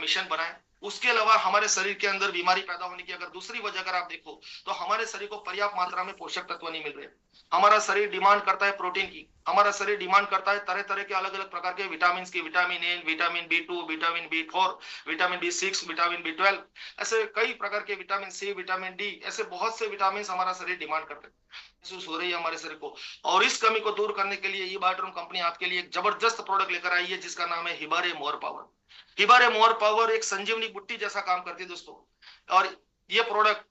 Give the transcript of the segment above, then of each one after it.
Mission बना है। उसके अलावा हमारे शरीर के अंदर बीमारी पैदा होने की अगर दूसरी वजह अगर आप देखो तो हमारे शरीर को पर्याप्त मात्रा में पोषक तत्व नहीं मिल रहे। हमारा शरीर डिमांड करता है प्रोटीन की, हमारा शरीर डिमांड करता है तरह तरह के अलग अलग प्रकार के विटामिन की, vitamin A, vitamin B2, vitamin B4, vitamin B6, vitamin B12, ऐसे कई प्रकार के विटामिन सी, विटामिन डी, ऐसे बहुत से विटामिन हमारा शरीर डिमांड करते हैं, महसूस हो रही है हमारे शरीर को। और इस कमी को दूर करने के लिए ये बायोट्रोन कंपनी आपके लिए एक जबरदस्त प्रोडक्ट लेकर आई है जिसका नाम है Hibare more power. Hibare more power एक संजीवनी बुट्टी जैसा काम करती है दोस्तों। और ये प्रोडक्ट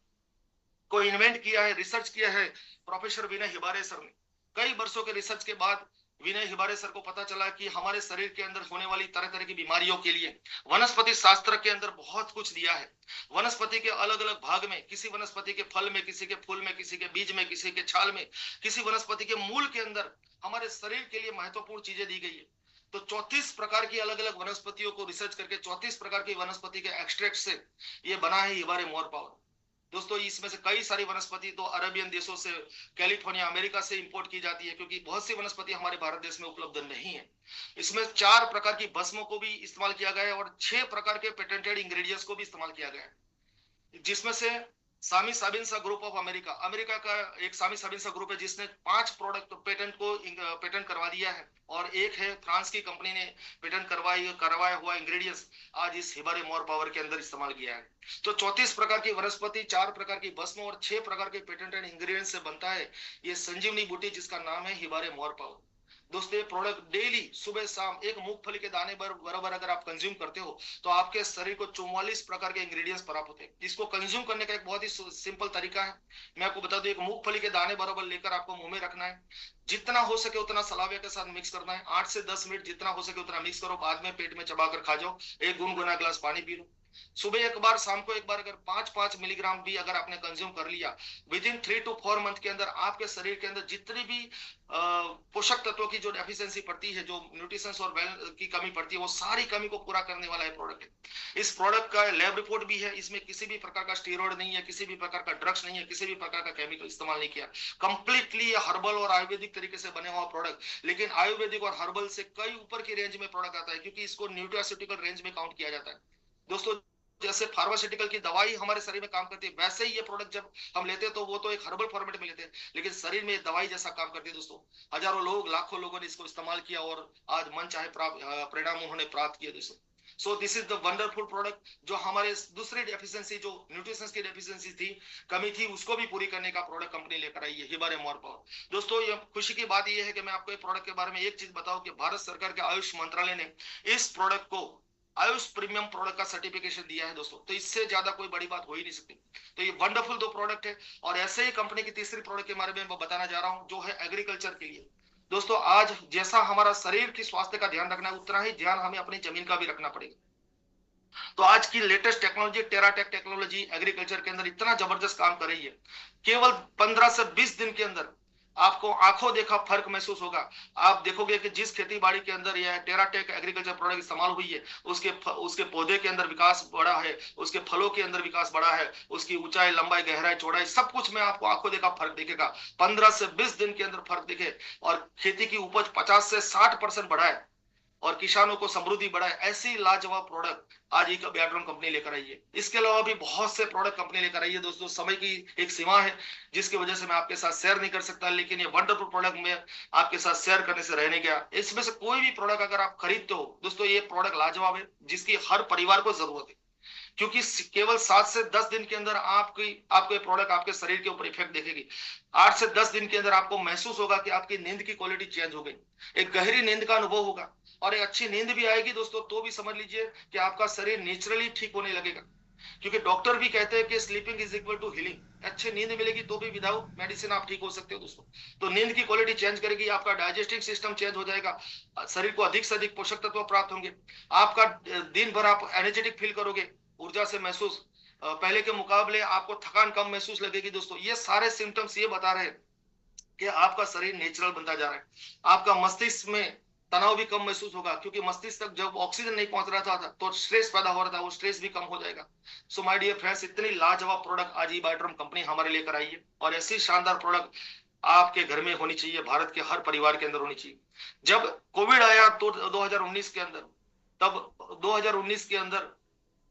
को इन्वेंट किया है, रिसर्च किया है प्रोफेसर विनय हिबारे सर ने। कई वर्षों के रिसर्च के बाद विनय हिबारे सर को पता चला कि हमारे शरीर के अंदर होने वाली तरह तरह की बीमारियों के लिए वनस्पति शास्त्र के अंदर बहुत कुछ दिया है। वनस्पति के अलग अलग भाग में, किसी वनस्पति के फल में, किसी के फूल में, किसी के बीज में, किसी के छाल में, किसी वनस्पति के मूल के अंदर हमारे शरीर के लिए महत्वपूर्ण चीजें दी गई है। तो 34 प्रकार की अलग अलग वनस्पतियों को रिसर्च करके 34 प्रकार की वनस्पति के एक्सट्रैक्ट से ये बना है हिबारे मोर पावर। दोस्तों इसमें से कई सारी वनस्पति तो अरेबियन देशों से, कैलिफोर्निया, अमेरिका से इंपोर्ट की जाती है, क्योंकि बहुत सी वनस्पति हमारे भारत देश में उपलब्ध नहीं है। इसमें 4 प्रकार की भस्मों को भी इस्तेमाल किया गया है और 6 प्रकार के पेटेंटेड इंग्रेडिएंट्स को भी इस्तेमाल किया गया है, जिसमें से सामी साबिन्सा ग्रुप ऑफ अमेरिका, अमेरिका का एक सामी साबिन्सा ग्रुप है जिसने 5 प्रोडक्ट पेटेंट करवा दिया है, और एक है फ्रांस की कंपनी ने पेटेंट करवाया हुआ इंग्रेडिएंट्स आज इस हिबारे मोर पावर के अंदर इस्तेमाल किया है। तो 34 प्रकार की वनस्पति, 4 प्रकार की भस्म और 6 प्रकार के पेटेंटेड इंग्रेडिएंट्स से बनता है ये संजीवनी बूटी जिसका नाम है हिबारे मोर पावर। दोस्तों ये प्रोडक्ट डेली सुबह शाम एक मूंगफली के दाने बराबर अगर आप कंज्यूम करते हो तो आपके शरीर को 44 प्रकार के इंग्रेडिएंट्स प्राप्त होते हैं। इसको कंज्यूम करने का एक बहुत ही सिंपल तरीका है, मैं आपको बता दूं। एक मूंगफली के दाने बराबर लेकर आपको मुंह में रखना है, जितना हो सके उतना सलावे के साथ मिक्स करना है, 8 से 10 मिनट जितना हो सके उतना मिक्स करो, बाद में पेट में चबाकर खा जाओ। एक गुनगुना गिलास पानी पी लो, सुबह एक बार, शाम को एक बार। अगर 5-5 मिलीग्राम भी अगर आपने कंज्यूम कर लिया, विद इन 3 to 4 मंथ के अंदर आपके शरीर के अंदर जितनी भी पोषक तत्वों की जो डेफिशिएंसी पड़ती है, जो न्यूट्रिशंस और वेल की कमी पड़ती है, वो सारी कमी को पूरा करने वाला है प्रोडक्ट है। इस प्रोडक्ट का लैब रिपोर्ट भी है, इसमें किसी भी प्रकार का स्टेरॉइड नहीं है, किसी भी प्रकार का ड्रग्स नहीं है, किसी भी प्रकार का केमिकल इस्तेमाल नहीं किया। कंप्लीटली हर्बल और आयुर्वेदिक तरीके से बने हुआ प्रोडक्ट, लेकिन आयुर्वेदिक और हर्बल से कई ऊपर की रेंज में प्रोडक्ट आता है, क्योंकि इसको न्यूट्रास्यूटिकल रेंज में काउंट किया जाता है। दोस्तों जैसे फार्मास्यूटिकल की दवाई हमारे शरीर में काम करती है, वैसे ही ये प्रोडक्ट जब हम लेते हैं तो वो तो एक हर्बल फॉर्मेट में लेते हैं, लेकिन शरीर में दवाई जैसा काम करती है। दोस्तों हजारों लोग, लाखों लोगों ने इसको इस्तेमाल किया और आज मन चाहे परिणाम उन्होंने प्राप्त किया। दोस्तों so this is the wonderful product जो हमारे दूसरी डेफिशिएंसी, जो न्यूट्रिशन की डेफिशिएंसी थी, कमी थी, उसको भी पूरी करने का प्रोडक्ट कंपनी लेकर आई है हिबारे मोर पावर। दोस्तों ये खुशी की बात ये है कि मैं आपको ये प्रोडक्ट के बारे में एक चीज बताऊं कि भारत सरकार के आयुष मंत्रालय ने इस प्रोडक्ट को आयुष प्रीमियम प्रोडक्ट का सर्टिफिकेशन दिया है। दोस्तों तो इससे ज्यादा कोई बड़ी बात हो ही नहीं सकती। तो ये वंडरफुल 2 प्रोडक्ट है। और ऐसे ही कंपनी की तीसरी प्रोडक्ट के बारे में मैं बताना जा रहा हूं जो है एग्रीकल्चर के लिए। दोस्तों आज जैसा हमारा शरीर की स्वास्थ्य का ध्यान रखना है, उतना ही ध्यान हमें अपनी जमीन का भी रखना पड़ेगा। तो आज की लेटेस्ट टेक्नोलॉजी, टेराटेक टेक्नोलॉजी एग्रीकल्चर के अंदर इतना जबरदस्त काम कर रही है, केवल 15 से 20 दिन के अंदर आपको आंखों देखा फर्क महसूस होगा। आप देखोगे कि जिस खेती बाड़ी के अंदर यह टेराटेक एग्रीकल्चर प्रोडक्ट इस्तेमाल हुई है, उसके पौधे के अंदर विकास बढ़ा है, उसके फलों के अंदर विकास बढ़ा है, उसकी ऊंचाई, लंबाई, गहराई, चौड़ाई, सब कुछ में आपको आंखों देखा फर्क दिखेगा। 15 से 20 दिन के अंदर फर्क दिखे और खेती की उपज 50 से 60% बढ़ा है और किसानों को समृद्धि बढ़ाए, ऐसी लाजवाब प्रोडक्ट आज एक बियाट्रॉन कंपनी लेकर आई है। इसके अलावा भी बहुत से प्रोडक्ट कंपनी लेकर आई है। दोस्तों समय की एक सीमा है जिसकी वजह से मैं आपके साथ शेयर नहीं कर सकता, लेकिन ये वंडरफुल प्रोडक्ट में आपके साथ शेयर करने से रहने गया। इसमें से कोई भी प्रोडक्ट अगर आप खरीदते हो दोस्तों, ये प्रोडक्ट लाजवाब है जिसकी हर परिवार को जरूरत है, क्योंकि केवल 7 से 10 दिन के अंदर आपको प्रोडक्ट आपके शरीर के ऊपर इफेक्ट देखेगी। 8 से 10 दिन के अंदर आपको महसूस होगा कि आपकी नींद की क्वालिटी चेंज हो गई, एक गहरी नींद का अनुभव होगा और एक अच्छी नींद भी आएगी। दोस्तों तो भी समझ लीजिए कि आपका शरीर नेचुरली ठीक होने लगेगा, क्योंकि डॉक्टर भी कहते हैं कि sleeping is equal to healing. अच्छी नींद मिलेगी तो भी विदाउट मेडिसिन आप ठीक हो सकते हो। दोस्तों तो नींद की क्वालिटी चेंज करेगी, आपका डाइजेस्टिव सिस्टम चेंज हो जाएगा, शरीर को अधिक से अधिक पोषक तत्व प्राप्त होंगे, आपका दिन भर आप एनर्जेटिक फील करोगे, ऊर्जा से महसूस, पहले के मुकाबले आपको थकान कम महसूस लगेगी। दोस्तों ये सारे सिम्टम्स ये बता रहे हैं कि आपका शरीर नेचुरल बनता जा रहा है। आपका मस्तिष्क में तनाव भी कम महसूस होगा, क्योंकि मस्तिष्क तक जब ऑक्सीजन नहीं पहुंच रहा था तो स्ट्रेस पैदा हो रहा था, वो स्ट्रेस भी कम हो जाएगा। सो माय डियर फ्रेंड्स, इतनी लाजवाब प्रोडक्ट आज बायोट्रॉन कंपनी हमारे लेकर आई है और ऐसी शानदार प्रोडक्ट आपके घर में होनी चाहिए, भारत के हर परिवार के अंदर होनी चाहिए। जब कोविड आया तो 2019 के अंदर, तब 2019 के अंदर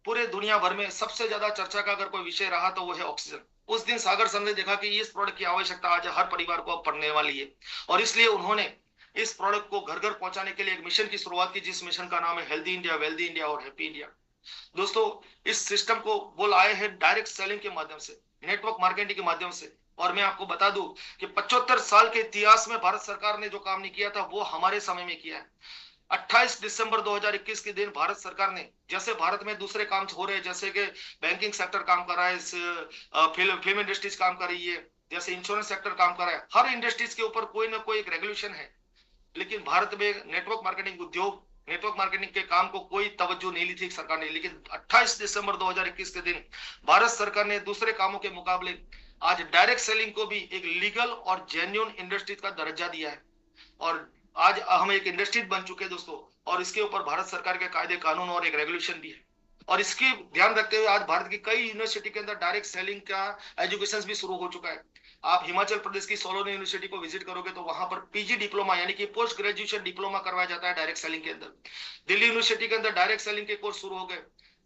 पूरे दुनिया भर में सबसे ज्यादा चर्चा का अगर कोई विषय रहा तो वो है ऑक्सीजन। उस दिन सागर सर ने देखा कि इस प्रोडक्ट की आवश्यकता आज हर परिवार को अब पड़ने वाली है, और इसलिए उन्होंने इस प्रोडक्ट को घर घर पहुंचाने के लिए एक मिशन की शुरुआत की, जिस मिशन का नाम है हेल्दी इंडिया, वेल्दी इंडिया और हैप्पी इंडिया। दोस्तों, इस सिस्टम को वो लाए हैं डायरेक्ट सेलिंग के माध्यम से, नेटवर्क मार्केटिंग के माध्यम से। और मैं आपको बता दूं कि 75 साल के इतिहास में भारत सरकार ने जो काम नहीं किया था वो हमारे समय में किया है। 28 दिसंबर 2021 के दिन भारत सरकार ने, जैसे भारत में दूसरे काम हो रहे हैं, जैसे कि बैंकिंग सेक्टर काम कर रहा है, फिल्म इंडस्ट्रीज काम कर रही है, जैसे इंश्योरेंस सेक्टर काम कर रहा है, हर इंडस्ट्रीज के ऊपर कोई ना कोई एक रेगुलेशन है। लेकिन भारत में नेटवर्क मार्केटिंग उद्योग, नेटवर्क मार्केटिंग के काम को कोई तवज्जो नहीं ली थी सरकार ने। लेकिन 28 दिसंबर 2021 के दिन भारत सरकार ने दूसरे कामों के मुकाबले आज डायरेक्ट सेलिंग को भी एक लीगल और जेन्युइन इंडस्ट्री का दर्जा दिया है, और आज हम एक इंडस्ट्री बन चुके हैं दोस्तों। और इसके ऊपर भारत सरकार के कायदे कानून और एक रेगुलेशन भी है। और इसके ध्यान रखते हुए आज भारत की कई यूनिवर्सिटी के अंदर डायरेक्ट सेलिंग का एजुकेशन भी शुरू हो चुका है। आप हिमाचल प्रदेश की सोलोन यूनिवर्सिटी को विजिट करोगे तो वहां पर पीजी डिप्लोमा यानी कि पोस्ट ग्रेजुएशन डिप्लोमा करवाया जाता है डायरेक्ट सेलिंग के अंदर। दिल्ली यूनिवर्सिटी के अंदर डायरेक्ट सेलिंग के कोर्स शुरू हो गए।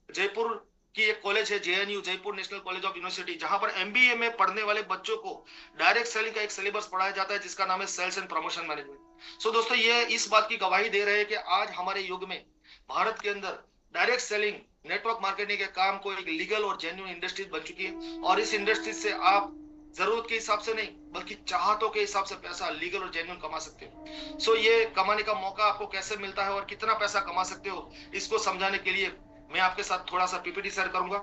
जयपुर की एक कॉलेज है JNU, Jaipur national college of university, जहां पर एमबीए में पढ़ने वाले बच्चों को डायरेक्ट सेलिंग का एक सिलेबस पढ़ाया जाता है जिसका नाम है सेल्स एंड प्रमोशन मैनेजमेंट। सो दोस्तों, ये इस बात की गवाही दे रहे हैं कि आज हमारे युग में भारत के अंदर डायरेक्ट सेलिंग, नेटवर्क मार्केटिंग के काम को एक लीगल और जेन्युइन इंडस्ट्री बन चुकी है। और इस इंडस्ट्री से आप जरूरत के हिसाब से नहीं बल्कि चाहतों के हिसाब से पैसा लीगल और जेन्युइन कमा सकते हो। सो ये कमाने का मौका आपको कैसे मिलता है और कितना पैसा कमा सकते हो, इसको समझाने के लिए मैं आपके साथ थोड़ा सा पीपीटी शेयर करूंगा।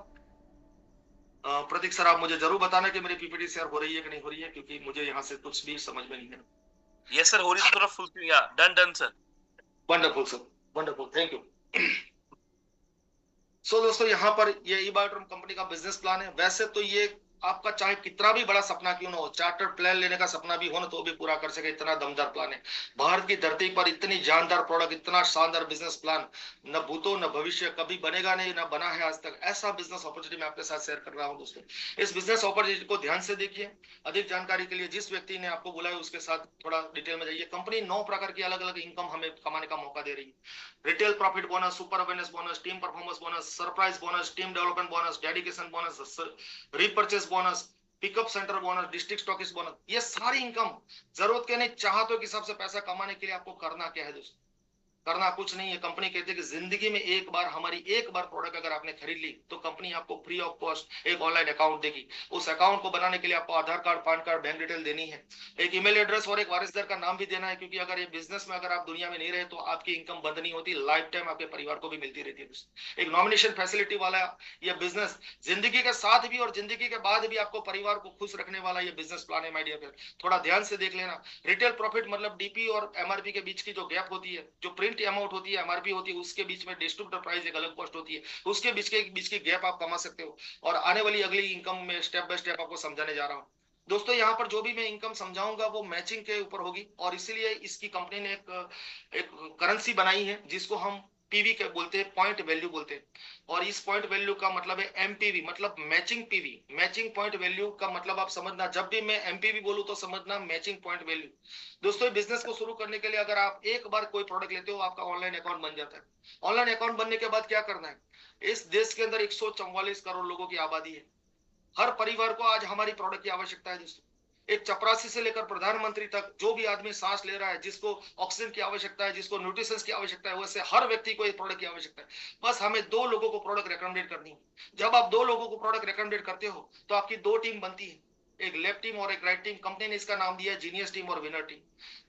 प्रतीक सर, आप मुझे जरूर बताना कि मेरी पीपीटी शेयर हो रही है कि नहीं हो रही है, क्योंकि मुझे यहाँ से कुछ भी समझ में नहीं है। यस सर, हो रही है, थोड़ा फुल या done sir. Wonderful sir, wonderful, thank you. So दोस्तों, यहाँ पर ये ई-बायोट्रम कंपनी का बिजनेस प्लान है। वैसे तो ये आपका चाहे कितना भी बड़ा सपना क्यों ना हो, चार्टर्ड प्लान लेने का सपना भी हो ना, तो भी पूरा कर सके, इतना दमदार प्लान है। भारत की धरती पर इतनी जानदार प्रोडक्ट, इतना शानदार बिजनेस प्लान न भूतो न भविष्य कभी बनेगा नहीं, ना बना है आज तक। ऐसा बिजनेस अपॉर्चुनिटी मैं आपके साथ शेयर कर रहा हूं दोस्तों। इस बिजनेस अपॉर्चुनिटी को ध्यान से देखिए। अधिक जानकारी के लिए जिस व्यक्ति ने आपको बुलाया उसके साथ थोड़ा डिटेल में जाइए। कंपनी 9 प्रकार की अलग अलग इनकम हमें कमाने का मौका दे रही है। Retail profit bonus, super awareness bonus, team performance bonus, surprise bonus, team development bonus, dedication bonus, repurchase bonus, pickup centre bonus, district stockist bonus, ये सारी इनकम जरूरत के नहीं चाहतों के हिसाब से पैसा कमाने के लिए आपको करना क्या है दोस्तों? करना कुछ नहीं है। कंपनी कहती है कि जिंदगी में एक बार हमारी एक बार प्रोडक्ट अगर आपने खरीद ली तो कंपनी आपको फ्री ऑफ कॉस्ट एक ऑनलाइन अकाउंट देगी। उस अकाउंट को बनाने के लिए आपको Aadhaar card, PAN card, bank detail देनी है, एक ईमेल एड्रेस और एक वारिसदार का नाम भी देना है, क्योंकि अगर ये बिजनेस में अगर आप दुनिया में नहीं रहे तो आपकी इनकम बंद नहीं होती, लाइफ टाइम आपके परिवार को भी मिलती रहती है। एक नॉमिनेशन फैसिलिटी वाला ये बिजनेस जिंदगी के साथ भी और जिंदगी के बाद भी आपको परिवार को खुश रखने वाला ये बिजनेस प्लान है माय डियर फ्रेंड, थोड़ा ध्यान से देख लेना। रिटेल प्रॉफिट मतलब डीपी और एमआरपी के बीच की जो गैप होती है, जो प्रिंट अमाउंट होती है, एमआरपी होती है, उसके बीच में डिस्ट्रीब्यूटर प्राइस एक अलग कॉस्ट होती है, उसके बीच की गैप आप कमा सकते हो। और आने वाली अगली इनकम में स्टेप बाय स्टेप आपको समझाने जा रहा हूँ दोस्तों। यहाँ पर जो भी मैं इनकम समझाऊंगा वो मैचिंग के ऊपर होगी, और इसीलिए इसकी कंपनी ने एक करेंसी बनाई है जिसको हम पीवी के बोलते हैं, पॉइंट वैल्यू बोलते हैं। और इस पॉइंट वैल्यू का मतलब है एमपीवी, मतलब matching PV. Matching point value का मतलब आप समझना, जब भी मैं एमपीवी बोलूं तो समझना मैचिंग पॉइंट वैल्यू। दोस्तों, बिजनेस को शुरू करने के लिए अगर आप एक बार कोई प्रोडक्ट लेते हो आपका ऑनलाइन अकाउंट बन जाता है। ऑनलाइन अकाउंट बनने के बाद क्या करना है? इस देश के अंदर 144 करोड़ लोगों की आबादी है। हर परिवार को आज हमारी प्रोडक्ट की आवश्यकता है दोस्तों। एक चपरासी से लेकर प्रधानमंत्री तक जो भी आदमी सांस ले रहा है, जिसको ऑक्सीजन की आवश्यकता है, जिसको न्यूट्रिशन की आवश्यकता है, वैसे हर व्यक्ति को एक प्रोडक्ट की आवश्यकता है। बस हमें 2 लोगों को प्रोडक्ट रेकमेंडेड करनी है। जब आप 2 लोगों को प्रोडक्ट रेकमेंडेड करते हो तो आपकी 2 टीम बनती है, एक लेफ्ट टीम और एक राइट टीम। कंपनी ने इसका नाम दिया है जीनियस टीम और विनर टीम।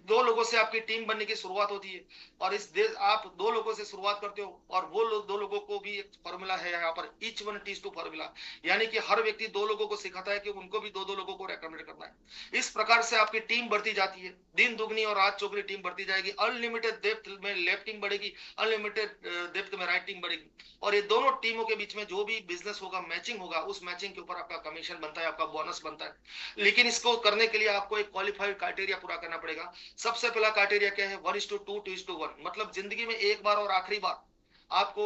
2 लोगों से आपकी टीम बनने की शुरुआत होती है, और इस देश आप 2 लोगों से शुरुआत करते हो, और वो 2 लोगों को भी एक फॉर्मूला है यहाँ पर, each one teach two formula, यानी कि हर व्यक्ति 2 लोगों को सिखाता है कि उनको भी 2 लोगों को रेकमेंड करना है। इस प्रकार से आपकी टीम बढ़ती जाती है, दिन दुगनी और रात चौगनी टीम बढ़ती जाएगी। अनलिमिटेड डेप्थ में लेफ्ट टीम बढ़ेगी, अनलिमिटेड डेप्थ में राइट टीम बढ़ेगी, और ये दोनों टीमों के बीच में जो भी बिजनेस होगा, मैचिंग होगा, उस मैचिंग के ऊपर आपका कमीशन बनता है, आपका बोनस बनता है। लेकिन इसको करने के लिए आपको एक क्वालिफाइड क्राइटेरिया पूरा करना पड़ेगा। सबसे पहला क्राइटेरिया क्या है? 1:2, 2:1, मतलब जिंदगी में एक बार और आखिरी बार आपको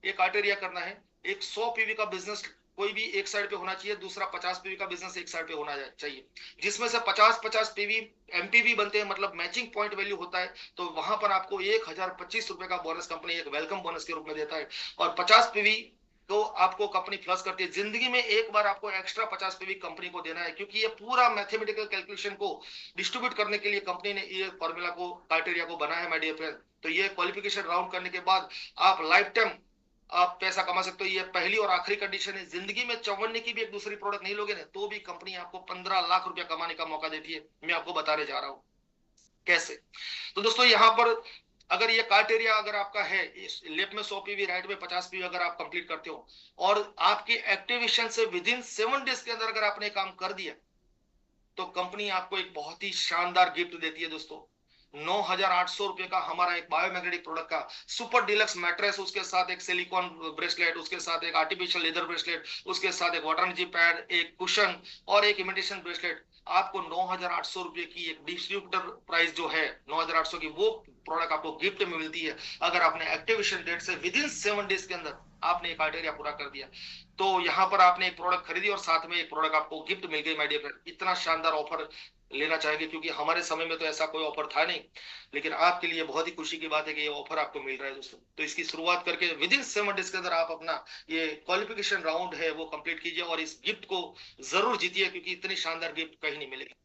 ये क्राइटेरिया करना है। एक 100 पीवी का बिजनेस कोई भी एक साइड पे होना चाहिए, दूसरा 50 पीवी का बिजनेस एक साइड पे होना चाहिए, जिसमें से 50-50 पीवी एमपीवी बनते हैं, मतलब मैचिंग पॉइंट वैल्यू होता है। तो वहां पर आपको 1025 रुपए का बोनस कंपनी एक वेलकम बोनस के रूप में देता है। और 50 पीवी तो आपको कंपनी प्लस करती है। जिंदगी में एक बार आपको एक्स्ट्रा 50 पीवी कंपनी को देना है, क्योंकि ये पूरा मैथमेटिकल कैलकुलेशन को डिस्ट्रीब्यूट करने के लिए कंपनी ने ये फॉर्मूला को, क्राइटेरिया को बनाया है माय डियर फ्रेंड। तो ये क्वालिफिकेशन राउंड करने के बाद आप लाइफ टाइम आप पैसा कमा सकते हो। ये पहली और आखिरी कंडीशन है। जिंदगी में चौवन्नी की भी एक दूसरी प्रोडक्ट नहीं लोगे ना, तो भी कंपनी आपको 15 लाख रुपया कमाने का मौका देती है। मैं आपको बताने जा रहा हूं कैसे। तो दोस्तों यहाँ पर अगर ये क्राइटेरिया अगर आपका है, लेफ्ट में 100 पीवी, राइट में 50 पीवी अगर आप कंप्लीट करते हो और आपकी एक्टिवेशन से विद इन 7 डेज के अंदर अगर आपने काम कर दिया, तो कंपनी आपको एक बहुत ही शानदार गिफ्ट देती है दोस्तों। 9,800 रुपए का हमारा एक बायोमैग्नेटिक प्रोडक्ट का सुपर डिलक्स मैट्रेस, उसके साथ एक सिलिकॉन ब्रेसलेट, उसके साथ एक आर्टिफिशियल लेदर ब्रेसलेट, उसके साथ एक वाटर एनर्जी पैड, एक कुशन और एक इमिटेशन ब्रेसलेट। आपको 9,800 रुपए की एक डिस्ट्रीब्यूटर प्राइस जो है 9,800 की, वो प्रोडक्ट आपको गिफ्ट में मिलती है अगर आपने एक्टिवेशन डेट से विद इन 7 डेज के अंदर आपने क्राइटेरिया पूरा कर दिया। तो यहाँ पर आपने एक प्रोडक्ट खरीदी और साथ में एक प्रोडक्ट आपको गिफ्ट मिल गई माय डियर फ्रेंड। इतना शानदार ऑफर लेना चाहेंगे, क्योंकि हमारे समय में तो ऐसा कोई ऑफर था नहीं, लेकिन आपके लिए बहुत ही खुशी की बात है कि ये ऑफर आपको मिल रहा है दोस्तों। तो इसकी शुरुआत करके विद इन 7 डेज के अंदर आप अपना ये क्वालिफिकेशन राउंड है वो कंप्लीट कीजिए और इस गिफ्ट को जरूर जीतिए, क्योंकि इतनी शानदार गिफ्ट कहीं नहीं मिलेगी।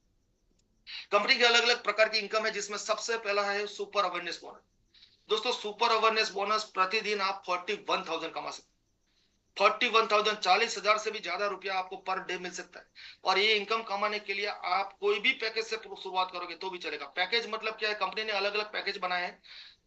कंपनी के अलग अलग प्रकार की इनकम है, जिसमें सबसे पहला है सुपर अवेयरनेस बोनस। दोस्तों सुपर अवेयरनेस बोनस प्रतिदिन आप 41,000 कमा सकते हैं। 41,000, 40,000 से भी ज्यादा रुपया आपको पर डे मिल सकता है। और ये इनकम कमाने के लिए आप कोई भी पैकेज से शुरुआत करोगे तो भी चलेगा। पैकेज मतलब क्या है, कंपनी ने अलग अलग पैकेज बनाए हैं।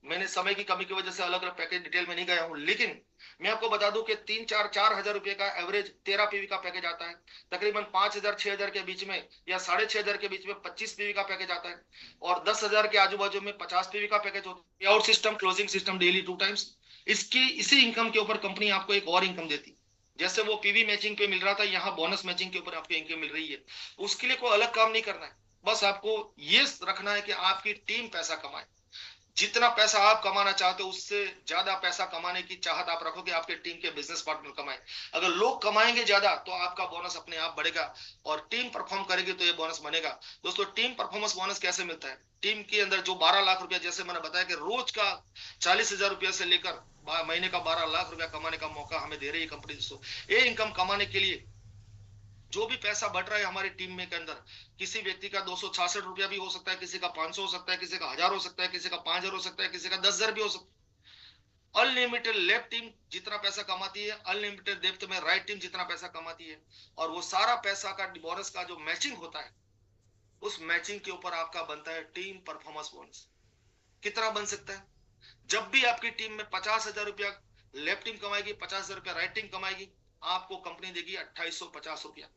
मैंने समय की कमी की वजह से अलग अलग पैकेज डिटेल में नहीं गया हूं, लेकिन मैं आपको बता दूं कि 3-4 हजार रुपए का एवरेज 13 पीवी का पैकेज आता है। तकरीबन 5,000-6,000 के बीच में या 6,500 के बीच में 25 पीवी का पैकेज आता है, और 10,000 के आजू बाजू में 50 पीवी का पैकेज होता है। Out system, closing system, daily 2 times. इसी इनकम के ऊपर कंपनी आपको एक और इनकम देती है। जैसे वो पीवी मैचिंग पे मिल रहा था, यहाँ बोनस मैचिंग के ऊपर आपको इनकम मिल रही है। उसके लिए कोई अलग काम नहीं करना है, बस आपको ये रखना है कि आपकी टीम पैसा कमाए। जितना पैसा आप कमाना चाहते हो उससे ज्यादा पैसा कमाने की चाहत आप रखोगे, आपके टीम के बिजनेस पार्टनर कमाए। अगर लोग कमाएंगे ज्यादा तो आपका बोनस अपने आप बढ़ेगा, और टीम परफॉर्म करेगी तो ये बोनस बनेगा। दोस्तों टीम परफॉर्मेंस बोनस कैसे मिलता है, टीम के अंदर जो 12 लाख रुपया, जैसे मैंने बताया कि रोज का 40,000 रुपया से लेकर महीने का 12 लाख रुपया कमाने का मौका हमें दे रही है कंपनी। दोस्तों ये इनकम कमाने के लिए जो भी पैसा बढ़ रहा है हमारी टीम में के अंदर, किसी व्यक्ति का 266 रुपया भी हो सकता है, किसी का 500 हो सकता है, किसी का 1,000 हो सकता है, किसी का 5,000 हो सकता है, किसी का 10,000 भी हो सकता है। अनलिमिटेड लेफ्ट टीम जितना पैसा कमाती है, अनलिमिटेड डेप्थ में राइट टीम जितना पैसा कमाती है, और वो सारा पैसा का बोनस का जो मैचिंग होता है, उस मैचिंग के ऊपर आपका बनता है टीम परफॉर्मेंस बोनस। कितना बन सकता है, जब भी आपकी टीम में 50,000 रुपया लेफ्ट टीम कमाएगी, 50,000 रुपया राइट टीम कमाएगी, आपको कंपनी देगी 2,850 रुपया।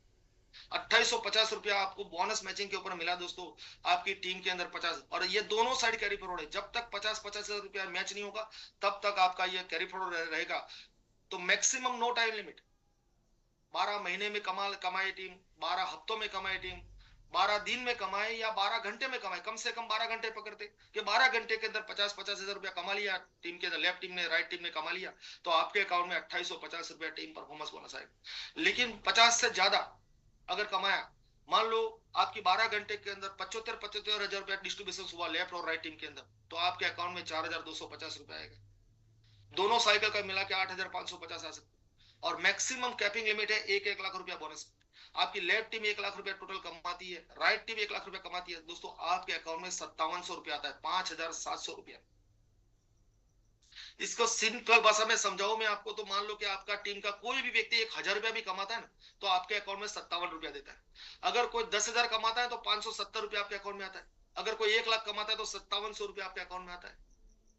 2,850 रुपया आपको बोनस मैचिंग के ऊपर मिला दोस्तों। आपकी टीम के अंदर 50, और ये दोनों साइड कैरी फॉरवर्ड है। जब तक 50,000 रुपया मैच नहीं होगा तब तक आपका ये कैरी फॉरवर्ड रहेगा। तो मैक्सिमम नो टाइम लिमिट, 12 महीने में कमाए टीम, 12 हफ्तों में कमाए टीम, 12 दिन में कमाए या 12 घंटे में कमाए, कम से कम 12 घंटे पकड़ते कि 12 घंटे के अंदर 50,000 रुपया कमा लिया टीम के अंदर, लेफ्ट टीम ने राइट टीम ने कमा लिया, तो आपके अकाउंट में 2,850 रुपया टीम परफॉर्मेंस बोनस आएगा। लेकिन 50 से ज्यादा अगर कमाया, मान लो आपकी 12 घंटे के अंदर 75,000 रुपया डिस्ट्रीब्यूशन हुआ लेफ्ट और राइट टीम के अंदर, तो आपके अकाउंट में 4,250 रुपया आएगा। दोनों साइकिल का मिला के 8,550 आ सकते। और मैक्सिमम कैपिंग लिमिट है 1 लाख रुपया बोनस। आपकी लेफ्ट टीम 1 लाख रुपया टोटल कमाती है, राइट टीम 1 लाख रुपया कमाती है, दोस्तों आपके अकाउंट में 5,700 रुपया आता है, 5,700 रुपया। इसको सिंपल भाषा में समझाओ मैं आपको, तो मान लो कि आपका टीम का कोई भी व्यक्ति 1,000 रुपया भी कमाता है ना, तो आपके अकाउंट में 57 रुपया देता है। अगर कोई 10,000 कमाता है तो 570 रुपया आपके अकाउंट में आता है। अगर कोई 1 लाख कमाता है तो 5,700 रुपया आपके अकाउंट में आता है।